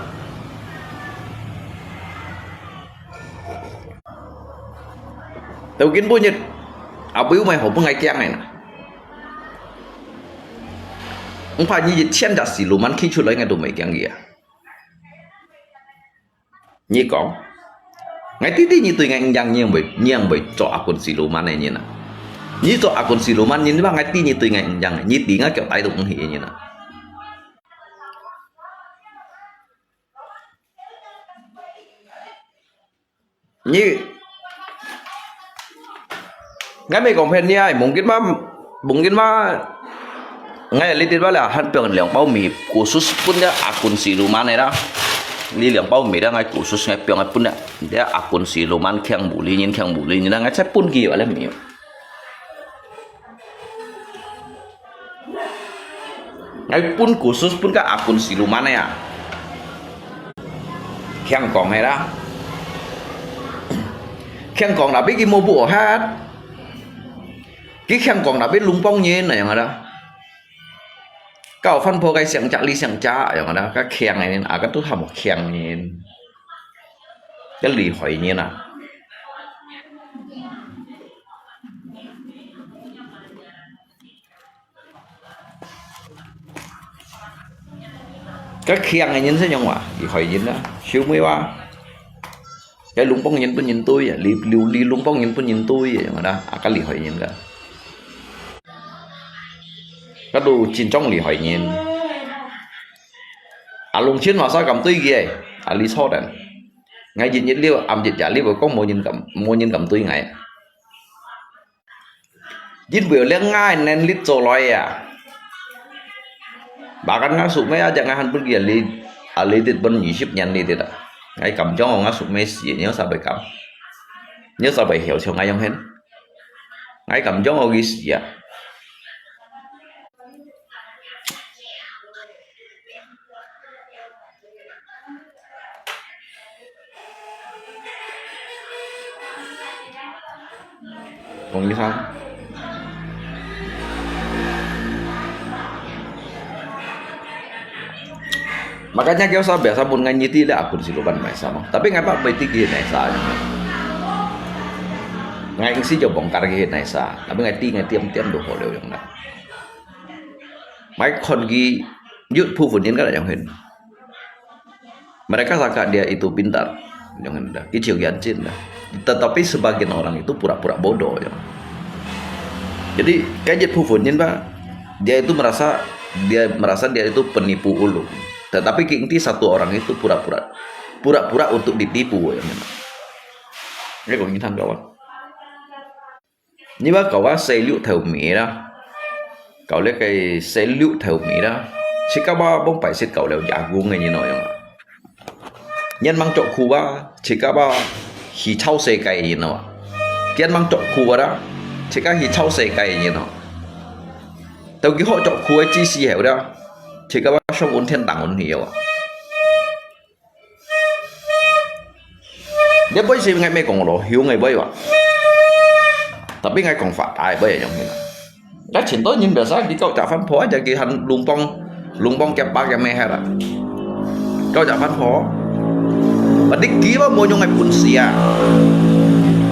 đầu kiến bố nhật biếu mày hộp ngày keng này nè không phải như vậy chen đặt xì lùm ăn khi chú lấy ngày tụi mày keng gì à như có ngày tí như tôi ngày nhang nhang bởi cho akun xì lùm ăn này như nè như cho akun xì lùm ăn như ba ngày tí như tôi ngày nhang như tí ngã kiểu tay tụng hỉ như nè như ngay mấy con phen nha mungkin mah ngay là lên là hắn tưởng lượng bao mì khusus pun ya akun siluman này đó li liang bao mi da ngai khusus ngai piang ngai pun da dia akun siluman khang buli nyin da ngai chai pun gi wala mi ngai pun khusus pun ka akun siluman ya khang kong hay da khang kong đã biết cái mô bộ hát cái khang kong đã biết lung pong nhiên này yang ada kau fan po cái siang cak li siang cak yang ada cái khang này agak tuh ham khang nhiên cái lì hỏi nhiên à cái khang này nhiên sẽ nhông à lì hỏi nhiên đó siêu mới ba cái lung pong nhìn pun nhìn tôi à li lung pong nhìn pun nhìn tôi vậy mà đó cái lì hỏi nhìn cả cái đồ chín trong lì hỏi nhìn lung chiến mà sao cầm tôi ghê li so đàn ngay dịch nhiệt liêu dịch giả liêu có mua nhìn cầm tôi ngày dịch biểu lên ngay nên lít rồi loài à bà kan ngasuh mấy jangan han pergi li dit ben nyisip nyan ni tidak ngay cầm cho ngasuh mấy gì nhớ sao bài cầm nhớ sao bài hiểu cho ngay không hết ngay cầm cho ngồi gì à còn như sao makanya kau sabar sabun nganyi tidak akun siluman mai sama tapi ngapa baiti ki này sa ngai si jo bongkar ki này sa tapi ngai tiêm đồ hồ đều yang na mai kon ki yut pu funin kan yang hen mereka sangka dia itu pintar jangan dah kecil gancin dah tetapi sebagian orang itu pura-pura bodoh ya. Jadi kayak pu funin pak dia itu merasa dia itu penipu ulung. Tetapi inti satu orang itu pura-pura untuk ditipu ya memang. Cái còn như thằng cậu như bác cậu xây liệu theo Mỹ đó cậu lấy cái xây liệu theo Mỹ đó chỉ các ba bông phải xịt cậu đều giả gung này như nói không nhân mang trộn khu ba chỉ các ba khi thâu xây cây như nào nhân mang trộn khu đó chỉ các khi thâu xây cây như nào tao cái họ trộn khu ấy chi xì hiểu đó chỉ các bác trong ôn thiên đẳng ôn hiểu nếu bây giờ ngay mấy còn lo hiểu ngay bây giờ tapi ngay còn phạt ai bây giờ như đó chuyện tối nhưng bây giờ đi câu trả phân phó cho cái hành lùng bong kẹp ba kẹp mẹ hay là câu trả phân phó và đích ký vào môi trong ngày buồn xìa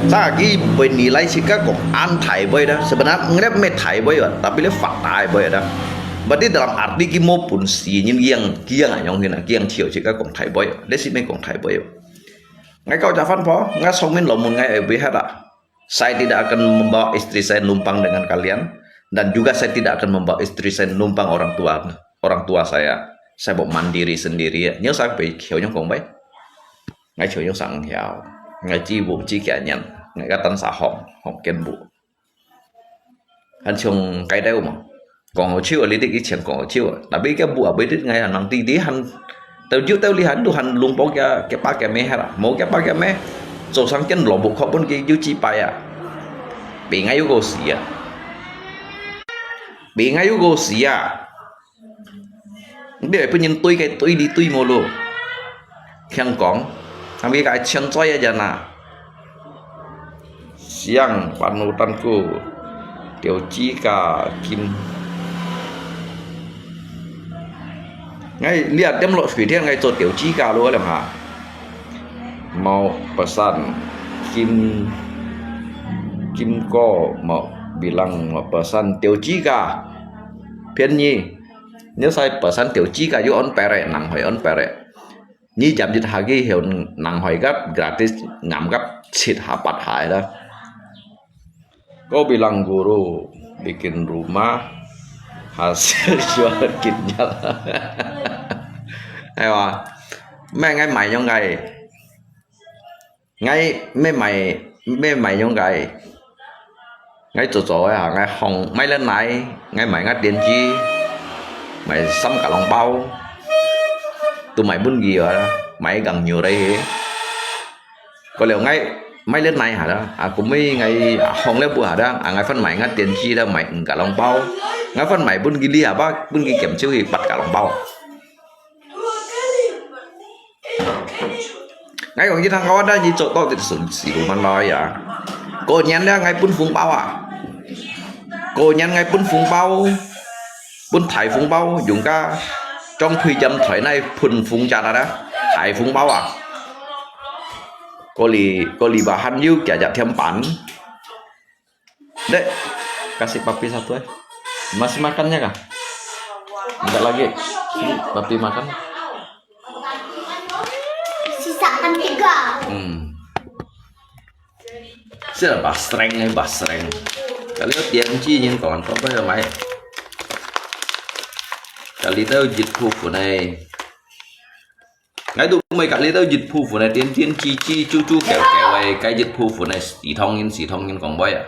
sao cái bên nilai sih còn an thải bây đó sebenarnya nggak mẹ thải bây giờ tapi lấy phạt ai bây giờ đó berarti dalam arti kimo pun si nyin kiang anyong hina kiang chiều chỉ các cộng thải boy để xin mấy cộng thải boy ngay kau jafan po nggak somin lo mun ngai ebihara saya tidak akan membawa istri saya numpang dengan kalian dan juga saya tidak akan membawa istri saya numpang orang tua saya bawa mandiri sendiri ya nhớ sao bị hiểu nhung cộng bay ngay chiều nhung sang hiểu ngay chi vụ chi kẻ nhận ngay các tân xã họng kiên vụ hắn chung cái đâu mà còn hồi chiều lý cái chuyện còn hồi chiều đã biết cái bùa biết ngay là năng tí hành từ trước tới lý hành tu hành luôn bỏ cái ba cái mẹ hay là mỗi cái ba cái mẹ rồi sang chân lộ bộ khó bên kia yêu chi bài à bị ngay yêu gì à bị ngay yêu gì à để bây giờ tôi đi tôi mua luôn khen con thằng biết cái chân chơi aja na siang panutanku Tiểu Chi cả Kim ngay lihat dia melok video ngay cho Tiểu Chi cả luôn làm hả mau pesan Kim Ko mau bilang mau pesan Tiểu Chi cả phiền nhi nhớ sai pesan Tiểu Chi cả yo on pere nang hoi on pere nhi jam jit hagi hiểu nang hoi gap gratis ngam gap sit hapat hai dah kau bilang guru bikin rumah hasil jual kinjal ayo mấy ngay mày trong ngày ngay mấy mày trong ngày ngay chỗ à ngay hồng mấy lên này ngay mày ngay tiền chi mày xăm cả lòng bao tụi mày buôn gì rồi đó máy gần nhiều đây có liệu ngay mấy lên này hả đó cũng mấy ngày không lấy bữa hả đó ngày phân máy ngay tiền chi ra máy cả lòng bao ngay phân máy bún ghi li hả bác bún ghi kiểm chiếu thì bắt cả lòng bao ngay còn như thằng con đó như chỗ tôi thì xử xỉu mà nói à cô nhắn ra ngay bún phúng bao à cô nhắn ngay bún phúng bao bún thải phúng bao dùng ca trong phi châm thổi này phun phúng chả đó thải phúng bao à có lì bahan yuk kayak thêm pan dek kasih papi satu masih makannya kah enggak lagi papi makan Sisakan 3. Sẽ là bà streng cái lý tiền chi nhưng còn có cái máy cái lý tao dịch vụ của này ngay tụi mày cả lý tao dịch vụ của này tiền chi chu kẹo về cái dịch vụ của này xì thông nhưng còn bấy à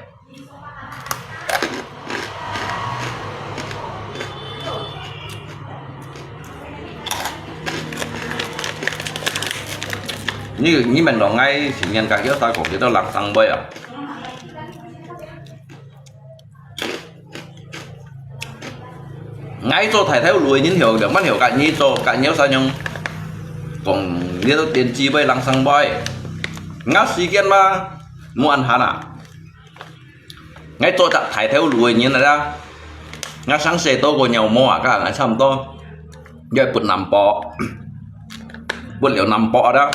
như mình nói ngay thì nhân cả ta còn cái đó làm tăng bấy à ngay cho thầy theo lùi những hiểu được mắt hiểu cả như cho cả nhớ sao nhung còn như tôi tiền chi bay lăng sang bay ngắt xí kiến mà mua ăn hả à ngay cho thầy theo lùi như này ra ngắt sáng xe tôi có nhiều mua cả ngày xong tôi giờ bột nằm bò bột liệu nằm bò đó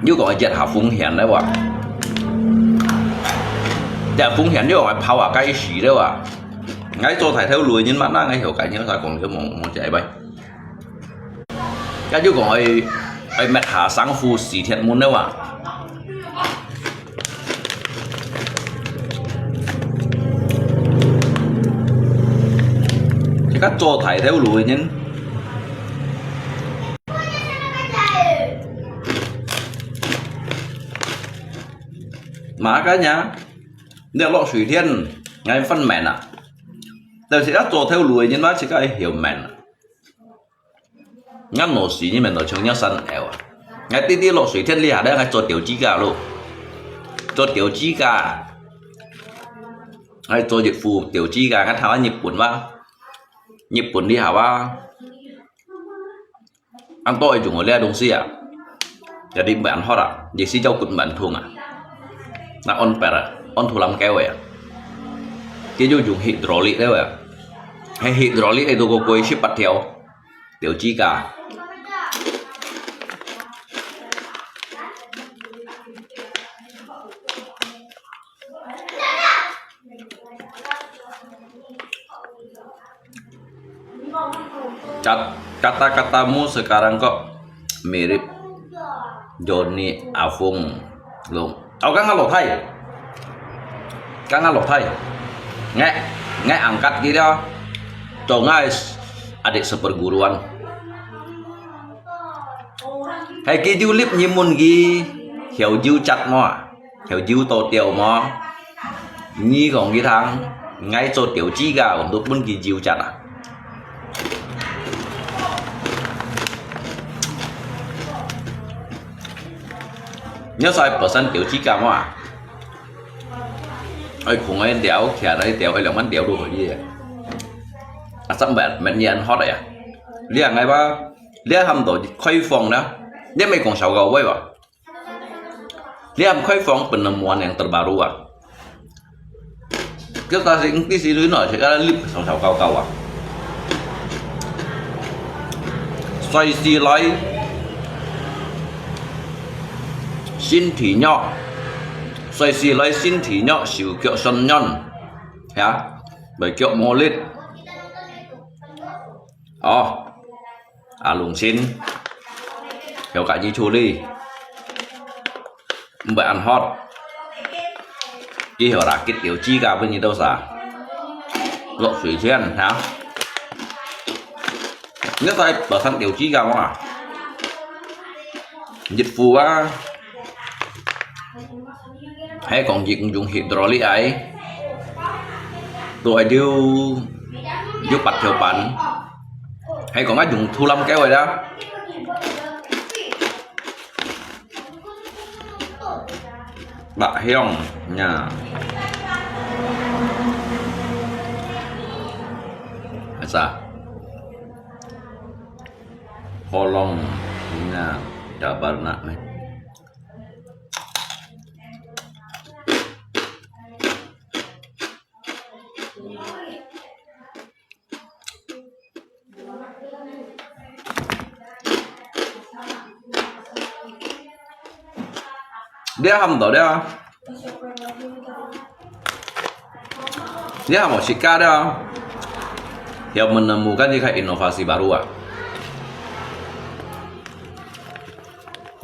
như gọi chết học phun hiển đấy ạ dạ phun hiển như gọi phao à cái gì đấy ạ ngay cho thầy theo lùi nhưng mà nó ngay hiểu cái nhớ sao còn cái một chạy bay cái chứ gọi ai mệt hạ sáng phu xì thiệt muốn đâu ạ cái cách cho thầy theo lùi nhưng mà cái nhá nếu lọ thủy thiên ngay phân mẹn àแต่สิถ้า做theo lùi nhưng nó chỉ có hiểu mẹn ngắn nổ xí như mình nói chung nhau sẵn ẻo ngay tí lọ thủy thiên li hà đây ngay做tiểu鸡cả luôn做tiểu鸡cả ngay做dịch vụ tiểu鸡cả ngay thảo ở Nhật Bản đi hả ba ăn tôi dùng ở đây đông xí àจะดิ้มแบบฮอดอ่ะยิ่งสิเจ้ากุนแบบทุ่งอ่ะน่ะออนแปดอ่ะออนทุลำแก้วอ่ะที่อยู่dùng hydraulic đấy à hay hydraulic ấy tôi có quay ship bắt theo tiểu chi cả kata-katamu sekarang kok mirip Johnny Afung luôn. Kan nggak lo thay. Nggak angkat gitu. Tuh guys, adik seperguruan. Hay kia du lip nyimun gi, hiểu du chặt mò, hiểu du to tiểu mò. Nhi còn cái thằng ngay cho tiểu chi gà còn tốt bên kia du chặt à. Nhớ sai percent tiểu chi gà mò. Ôi khủng ấy đéo khẻ đấy đéo hay là mắt đéo đồ gì vậy? Sắm bẹt mẹ nhiên hot đấy à? Lia ngay ba lia hầm tổ khoai phong đó, lia mấy con sầu gầu vậy bà? Lia hầm khoai phong penemuan yang terbaru à? Kita sih sini nói sekarang lip sầu gầu à? Xoay xì lại xin thị nhỏ xoay xì lại xin thị nhỏ xỉu kiệu sân nhân hả bởi kiệu mô lít lùng xin hiểu cả như chú đi bởi ăn hot chỉ hiểu là cái tiểu chi cả bên như đâu xa lộ thủy thiên hả nhất tay bởi thân tiểu chi cả không à dịch vụ á hay còn gì cũng dùng hydraulic ấy tôi đều giúp bắt theo bắn hay còn ai dùng thu lâm kéo rồi đó bạc hiong nha sao holong nha cabar nak nih dia ham tau dia mau sika dia yang menemukan jika inovasi baru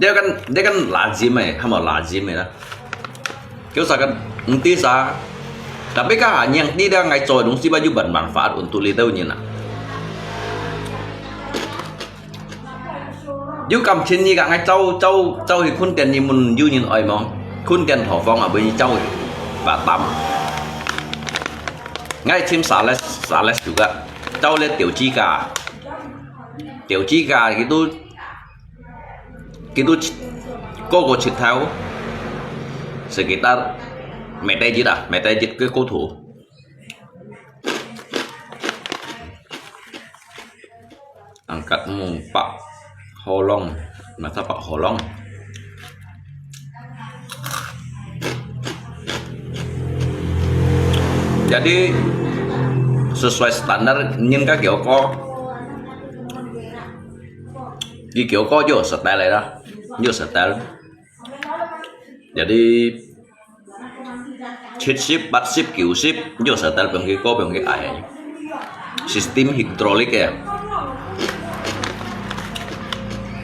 dia kan lazim hama lazim lah kiểu sao kan nanti sa tapi kan hanya yang tidak ngai coy dong si baju bermanfaat untuk litau như nào yêu cầm trên như cả ngay châu thì khuôn tiền như mình yêu nhìn ỏi mong khuôn tiền thỏ vong ở bên như châu và tắm ngay thêm xả lết juga châu lên tiểu chi gà gitu cô chịu theo sekitar metejit cái cố thủ angkat mumpak holong masa pak holong jadi sesuai standar nhìn các kiểu co di kiểu co vô style này đó vô style jadi chit ship bat ship kiểu ship vô style bằng cái co bằng cái ai sistem hidrolik ya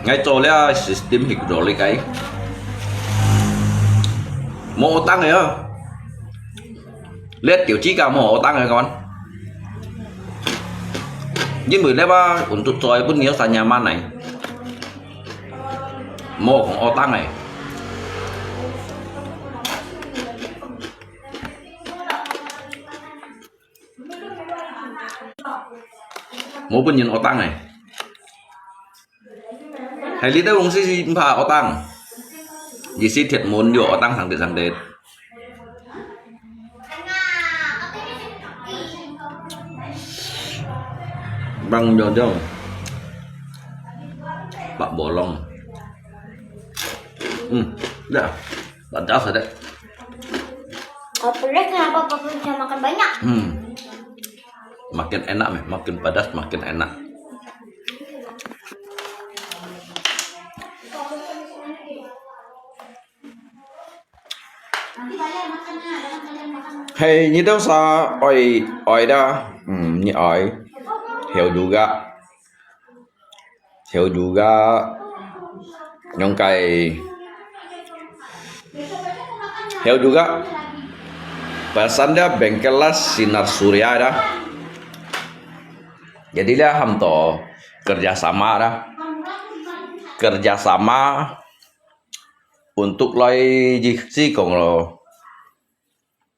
ngay chỗ là sistem hidrolik ấy mau tăng này không lihat tiểu chi cả mau tăng này con nhưng bởi lẽ ba untuk coy pun nhiều sa nyaman này mauของtăng này mau pun nhìn tăng này hay lý đâu cũng sẽ phá tăng gì sẽ thiệt muốn vô tăng thằng đệt băng đồ đâu bạc bolong dah lancar saja Kalau pedas kenapa Papa bisa makan banyak? makin enak makin pedas makin enak hey như đâu sao oi đó như oi hiểu juga nyongkai hiểu juga bahasanya bengkelas sinar surya dah jadilah hamto kerjasama untuk loi jiksi konglo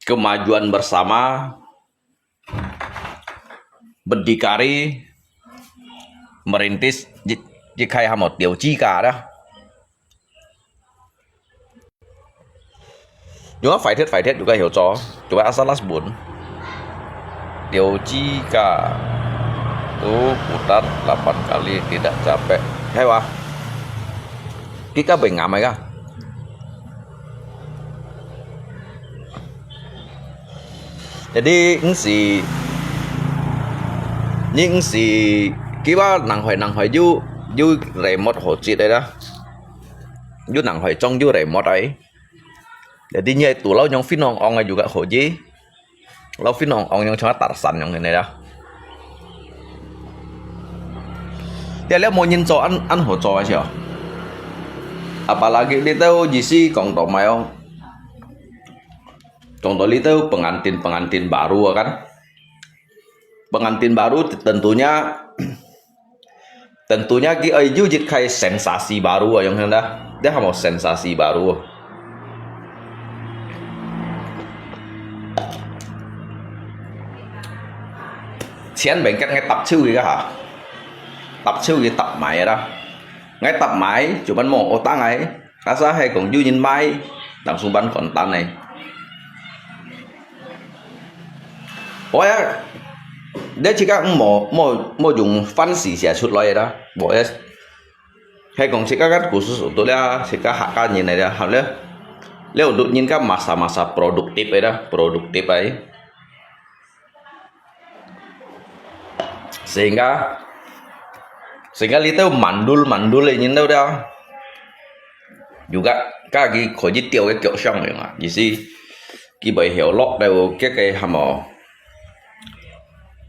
kemajuan bersama berdikari merintis jika hamot điều chi cả đó nhưng phải thiết juga hiểu cho coba asal sebut điều chi cả putar 8 kali tidak capek hewa kita bengang mereka jadi những gì kiba nặng hỏi du remote hỗ trợ đây đó du nặng hỏi trong du remote ấy jadi như tủ lâu nhóm phim ông này juga hỗ trợ lâu phim ông nhóm cho tạt sẵn nhóm này đó dia lihat mau nyinco an hỗ trợ aja apalagi itu JC contoh mayo contoh itu pengantin baru kan pengantin baru tentunya ki ayu jit kayak sensasi baru yang hendak dia mau sensasi baru sian bengket ngetap chiu gitu hả tập siêu cái tập máy đó ngay tập máy chủ ban mỏ ô tăng ấy cá sa hay còn du nhìn bay đằng xuống bắn còn tan này ôi để chỉ các mỏ dùng phân xì xẻ suốt loại đó bộ hay còn chỉ các của số tôi là chỉ các hạ ca nhìn này là hẳn nếu đột nhiên các masa produktif ấy đó produktif ấy sehingga itu mandul ini udah juga cái khỏi chỉ tiêu cái kiểu xong rồi mà gì gì cái bài hiểu lót đều cái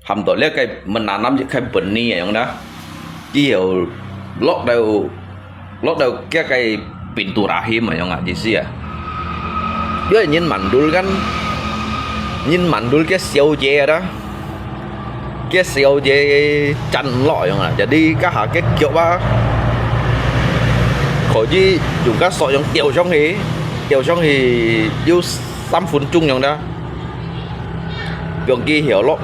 hàm tổ lấy cái mình nắm những cái bệnh ni vậy đó chỉ hiểu lót đều cái pintu rahim mà không ạ gì gì à với nhìn mandul cái siêu dê đó cái siêu dê chăn lọi không ạ jadi cái kiểu ba khỏi gì dùng các sọ trong tiểu trong thì yêu xăm phun chung trong đó còn kia hiểu lắm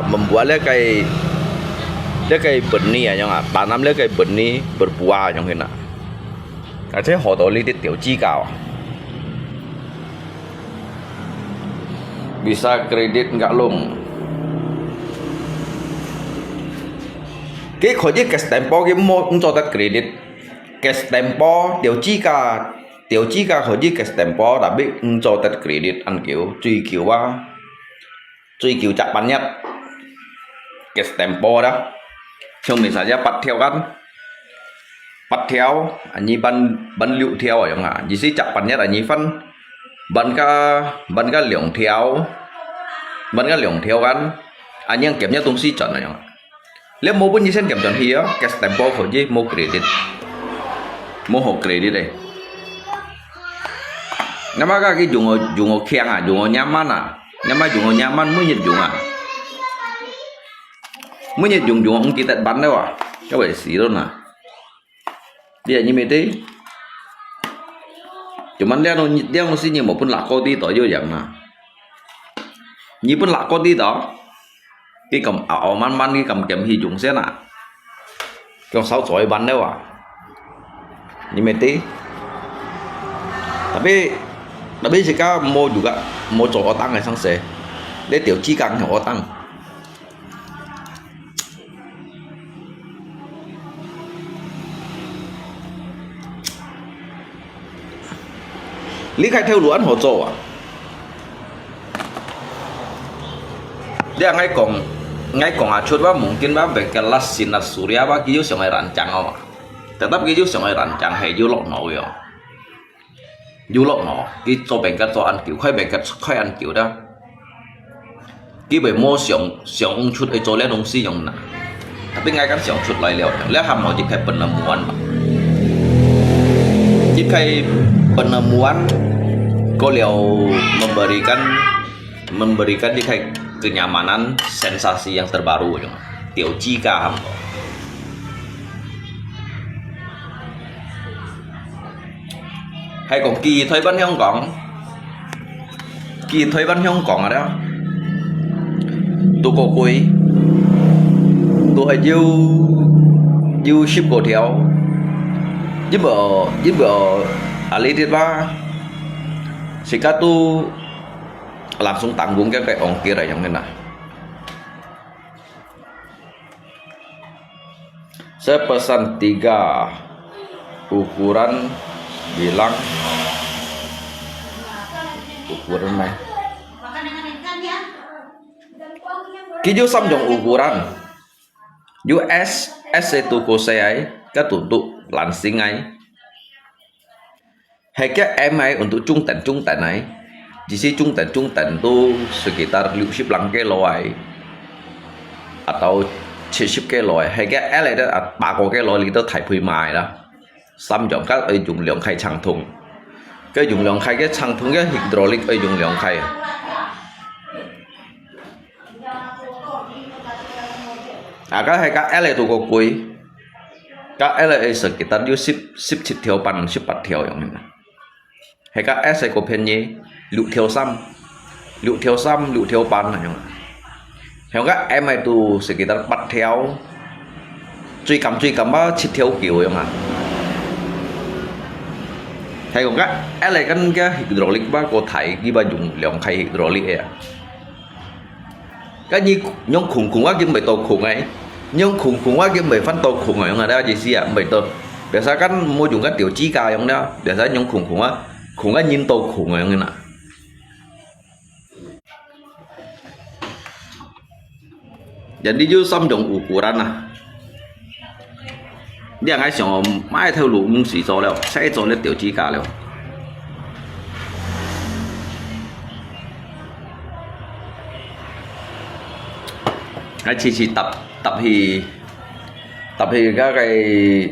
mình bua lấy cái bệnh này à nhá bạn nắm lấy cái bệnh này bua trong cái nào cái thế họ tổ lý tiết tiểu chi cao bisa kredit nggak lung cái khỏi gì cái tempo cái một cho ta kredit cái tempo tiểu chi cả hồi cái tempo đã bị cho tật credit ăn kiểu truy cứu chặt bắn nhất cái tempo đó trong mình sẽ bắt theo anh như bắn liệu theo ở trong hạn gì sẽ chặt bắn nhất là như phân bắn cái liều theo gắn anh nhưng kiểm nhất tung si chuẩn này nếu mua bên như sen kiểm chuẩn thì cái tempo hồi gì mua credit mua hộp credit đây nama cái dùng khen à dùng nyaman à nama dùng nyaman mới nhiệt dùng ông chỉ tận bắn đâu à các bạn xí luôn à bây giờ như mấy tí chúng mình đeo nó xin nhiều một phân lạc cô đi tỏi vô dạng mà như phân lạc cô đi đó cái cầm ảo man cái cầm kiểm thì dùng xét à còn 6 chổi bắn đâu à như mấy tí tapi jika mau coba otang ya sang se dia tiểu chi càng hiểu otang lý khai theo luận họ trộn à dia ngay còn chút ba mungkin ba về cái las sinar surya ba kêu xong ai rancang không à tetap kêu xong ai rancang hay vô lộn nổi rồi du lộn nó cái cho bệnh cắt cho ăn kiểu khoai ăn kiểu đó cái bởi mua xưởng chút ấy cho lên đông si dùng nè tapi ngay cái xưởng chút lại liệu lẽ hàm nó chỉ khai bẩn là muôn mà chỉ khai bẩn là muôn có liệu memberikan chỉ khai kenyamanan sensasi yang terbaru gitu tiểu chi cả hàm hay còn kỳ thuế bán không còn ở đó tôi có quý tôi hay yêu ship cổ theo giúp bờ ở lý tiết ba chỉ cả tu làm xuống tặng cũng cái ông kia này trong cái này saya pesan 3 ukuran bilang ukuran này Kijo sam dong ukuran US itu kose ấy các untuk lansing ấy hay các em ấy untuk trung tần ấy chỉ si trung tần tu sekitar 60 kilo ấy atau 70 kilo ấy hay các L đó 3 kilo li tới thải phui mài đó xăm dòng các ấy dùng lượng khay chẳng thùng cái dùng lượng khay cái chẳng thùng cái hydraulic ấy dùng lượng khay các hay các L tu có quý các L ấy sekitar dia ship theo pan ship pat theo yang mana hay các S có pen nhé lụ theo pan là yang hay các M ấy tu sekitar pat theo truy cầm á chít theo kiểu vậy mà hay còn cái này cái hydraulic ba có thải đi ba dùng lượng khay hydraulic ấy cái như nhóm khủng quá cái mấy tàu khủng ấy nhóm khủng quá cái mấy phân tàu khủng ấy mà đó gì xí à mấy tàu để sao cái mua dùng cái tiểu chi cao giống đó để sao nhóm khủng á nhìn tàu khủng ấy như nào jadi ju sam dong ukuran à dia ngai想买头路唔是做了，sai做了掉指甲了。Ngai chỉ tập thì cái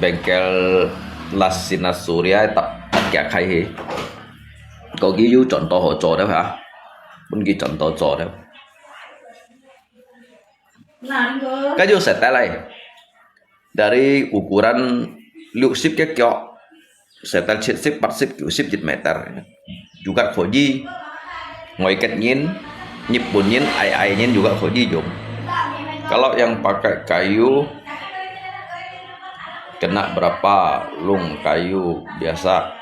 bengkel Lasina Surya tập kẹt hay thì có cái yêu chọn to họ cho đó hả? Bên kia chọn to cho đó. Cái yêu sẽ tay dari ukuran 60 kekyo setel 70 80 90 meter juga Koji ngoài cách nhìn nhịp bunyin ai nhìn juga Koji dùng kalau yang pakai kayu kena berapa lung kayu biasa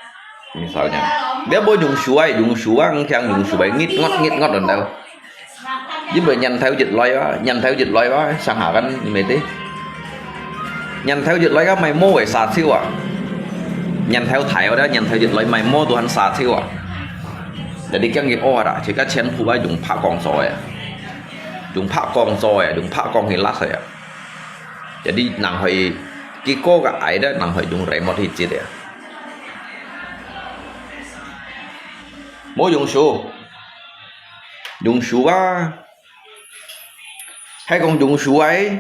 misalnya dia mau dùng suai yang dùng suai ngít ngót lần đâu với bởi nhanh theo dịch loay quá sang hạ kan mày tí nhanh theo dịch lấy cái mày mua về sạt siêu à nhanh theo thải ở đó nhanh theo dịch lấy mày mua tụi anh sạt siêu à để đi cái nghiệp ô à chỉ các chén phụ ba dùng phá con rồi dùng phá con thì lát rồi à jadi nang hơi cái cô gái đó nang hơi dùng rẻ một thì chết đấy mỗi dùng số á hay còn dùng số ấy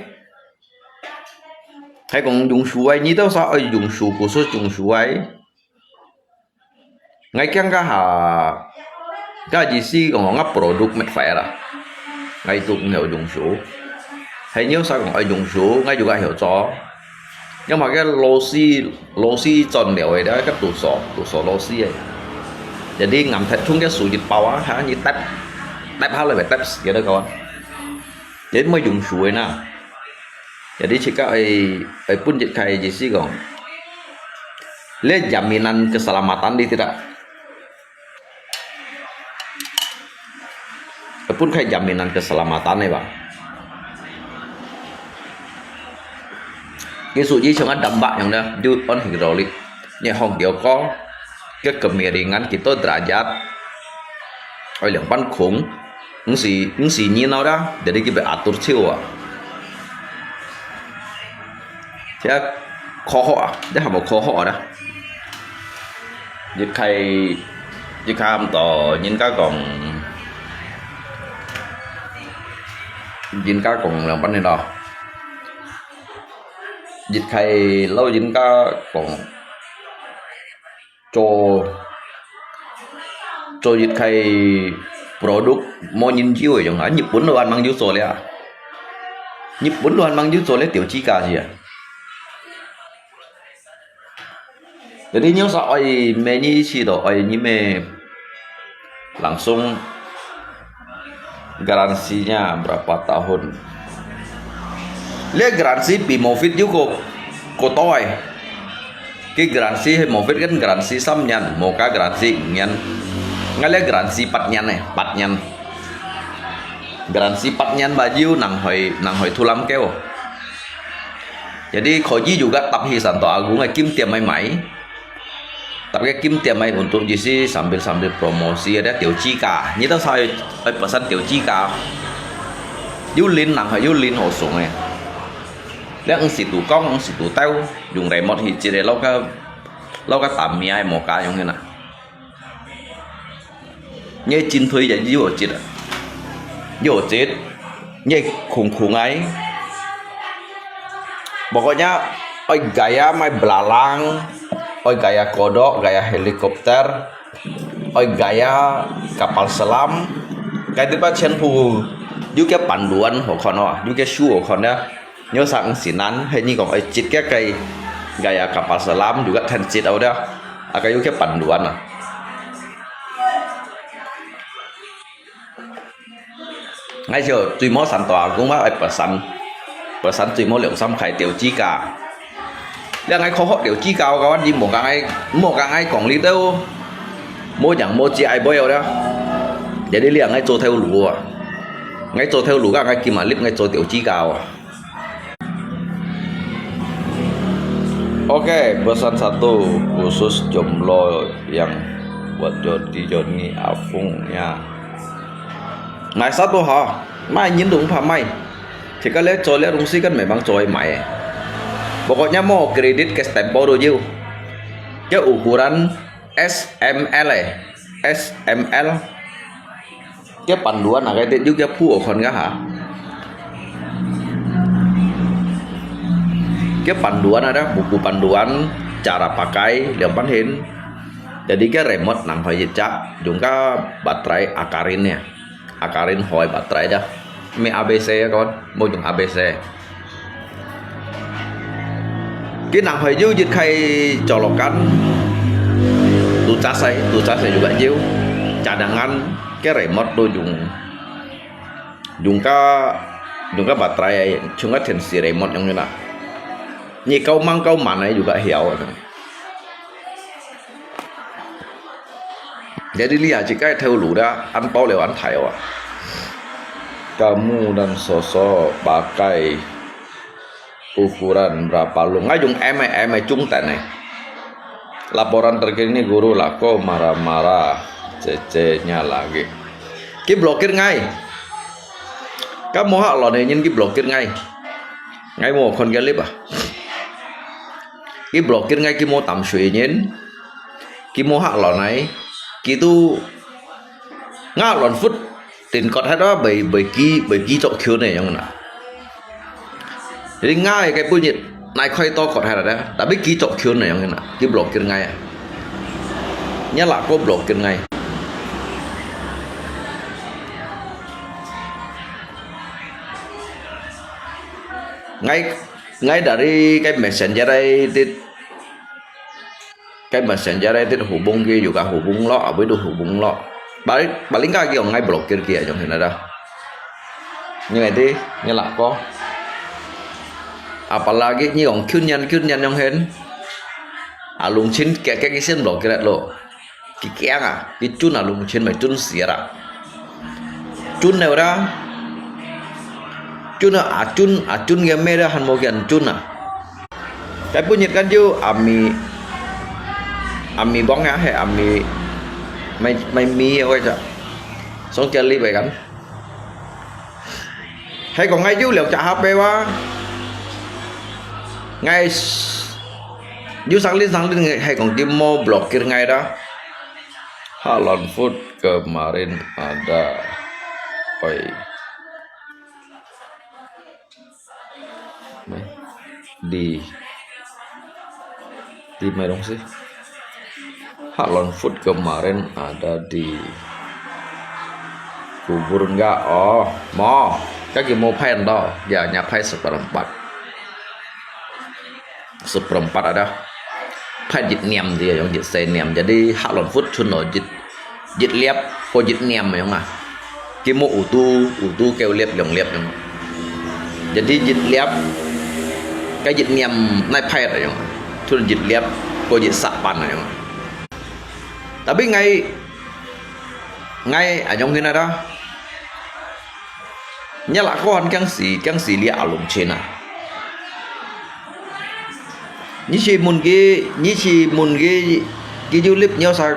hay còn dùng suối như tao sao dùng suối của số dùng suối ngay cái gì xí còn ngắp product mệt phải là ngay dùng hiểu dùng suối hay nhớ sao còn dùng suối ngay juga hiểu cho nhưng mà cái lô xi tròn đều ấy đó cái tủ sổ lô xi ấy jadi ngắm thật xuống cái suối dịch bao á hả như tép hả lại phải tép vậy đó con vậy mới dùng suối nè jadi jika pun kayak jisi kong lihat jaminan keselamatan di tidak pun kayak jaminan keselamatan nih bang cái suji sangat dampak yang dah di on hidrolik như hong dia có cái kemiringan kita derajat oleh yang pan khung ứng si như nào đó jadi kita atur siêu à thế khó họ để học một khó họ đó dịch khai tỏ nhìn các còn làm bánh này đó dịch khai lâu nhìn các còn cho dịch khai produk mau nhìn chiếu ở trong Nhật Bản đồ ăn mang dữ số đấy à Nhật Bản đồ ăn mang dữ số đấy tiểu chi cả gì à jadi nyong sa oi meni si do oi ni me langsung garansinya berapa tahun lihat garansi Pimovit juga kotoy cái garansi Pimovit kan garansi 3 nhan một cái garansi nhan ngay lihat garansi 4 nhan này 4 nhan garansi 4 nhan baju nang hoi thulam keo jadi Koji juga tập Santo Agung kim tiap mai tapi kim tiap mai untuk JC sambil promosi ada tiểu chi cả như tao sao pesan tiểu chi cả du linh nặng hay du linh hồ sung này lihat ông situ kong ông situ tao dùng remote thì chỉ để lâu cái tạm mi ai một cái giống như nào như chín thuê vậy vô chết như khủng ấy pokoknya oi gaya mai belalang oi gaya kodok gaya helikopter oi gaya kapal selam cái thứ ba chen phu dưới cái panduan của con nó dưới cái shoe của con đó nhớ sang xỉn nắn hay như còn oi chít cái gaya kapal selam juga kan chít ở đó cái dưới cái panduan à ngay giờ tùy mỗi sản tòa cũng có pesan pesan tùy mau lượng xăm khải tiểu chi cả đang ai khó họ tiểu chi cao các bạn đi một cái ai còn lý đâu mỗi chẳng mỗi chi ai bao đó để đi liền ngay chỗ theo lũ ngay chỗ theo lũ các ai kìm mà clip ngay chỗ tiểu chi cao Oke, pesan satu khusus jomblo yang buat Joni Afungnya. Mai satu ha, mai nhìn đúng phải mai. Thì cái lẽ cho lẽ đúng xí kan memang coy mai. Pokoknya mau kredit cash tempo dulu. Cái ukuran SML SML. Cái panduan là cái juga pu kon enggak ha? Cái panduan ada buku panduan cara pakai lempahin. Jadi cái remote nang phải dịch chắc dùng cái baterai akarinnya. Akarin hỏi baterai dah. Ini ABC ya kawan, mau dùng ABC. Cái nang phải dư dịch khay colokan tu cas juga jiu. Cadangan cái remote tu dùng cái baterai chung cái tensi remote yang ni lah. Ni kau mang kau mana juga hiau. Jadi lihat jika theo lũ dah, ăn bao lewat thai awak. Kamu dan sosok pakai ukuran berapa lu? Ngajung eme cungtan nih. Laporan terkini guru lako marah-marah, cece-nya lagi. Ki blokir ngay. Kamu hak lo nih ki blokir ngay. Ngay mau kon galip ah. Ki blokir ngay ki mau tam shui nyen. Ki mau hak lo này. Ki tu ngã lon phút tiền cọt hết đó bởi ki chọn khiếu này như nào. Jadi ngay cái punya này khoai to cọt hết rồi đó. Tapi ki chọn khiếu này như nào. Ki blokir ngay à. Nhớ là có blokir ngay. Ngay dari cái messenger đây cái messenger đây hubung kia juga hubung lo với đồ hubung lo paling kaki ngay blokir kia trong hình này đâu như này đi như là có apalagi như ông kyun nhân trong hình lùng chín cái sen blokir lo cái keng cái chun lùng chín mà chun xỉa ra chun này ra chun game ra han mau kian chun cái punya kan ju ami bóng á hay ami mày mi ơi trời xong chơi li về gắn hay còn ngay dữ liệu trả HP quá ngay dữ sang lên hay còn tim mau blokir ngay đó Halal Food kemarin ada oi di mana dong sih Halal Food kemarin ada di kubur enggak? Oh, mau kaki mau pen dah, ya nyapai seperempat ada pen jit niam dia yang jit saya niam. Jadi Halal Food cuma jit liap, ko jit niam yang ah. Kimo utu kêu liap yang. Jadi jit liap, cái jit niam nai pen yang, cuma jit liap, ko jit sapan yang. Tapi ngay ở trong cái này đó nhớ là con căng xì lia lủng trên như chỉ muốn cái du lịch nhau sao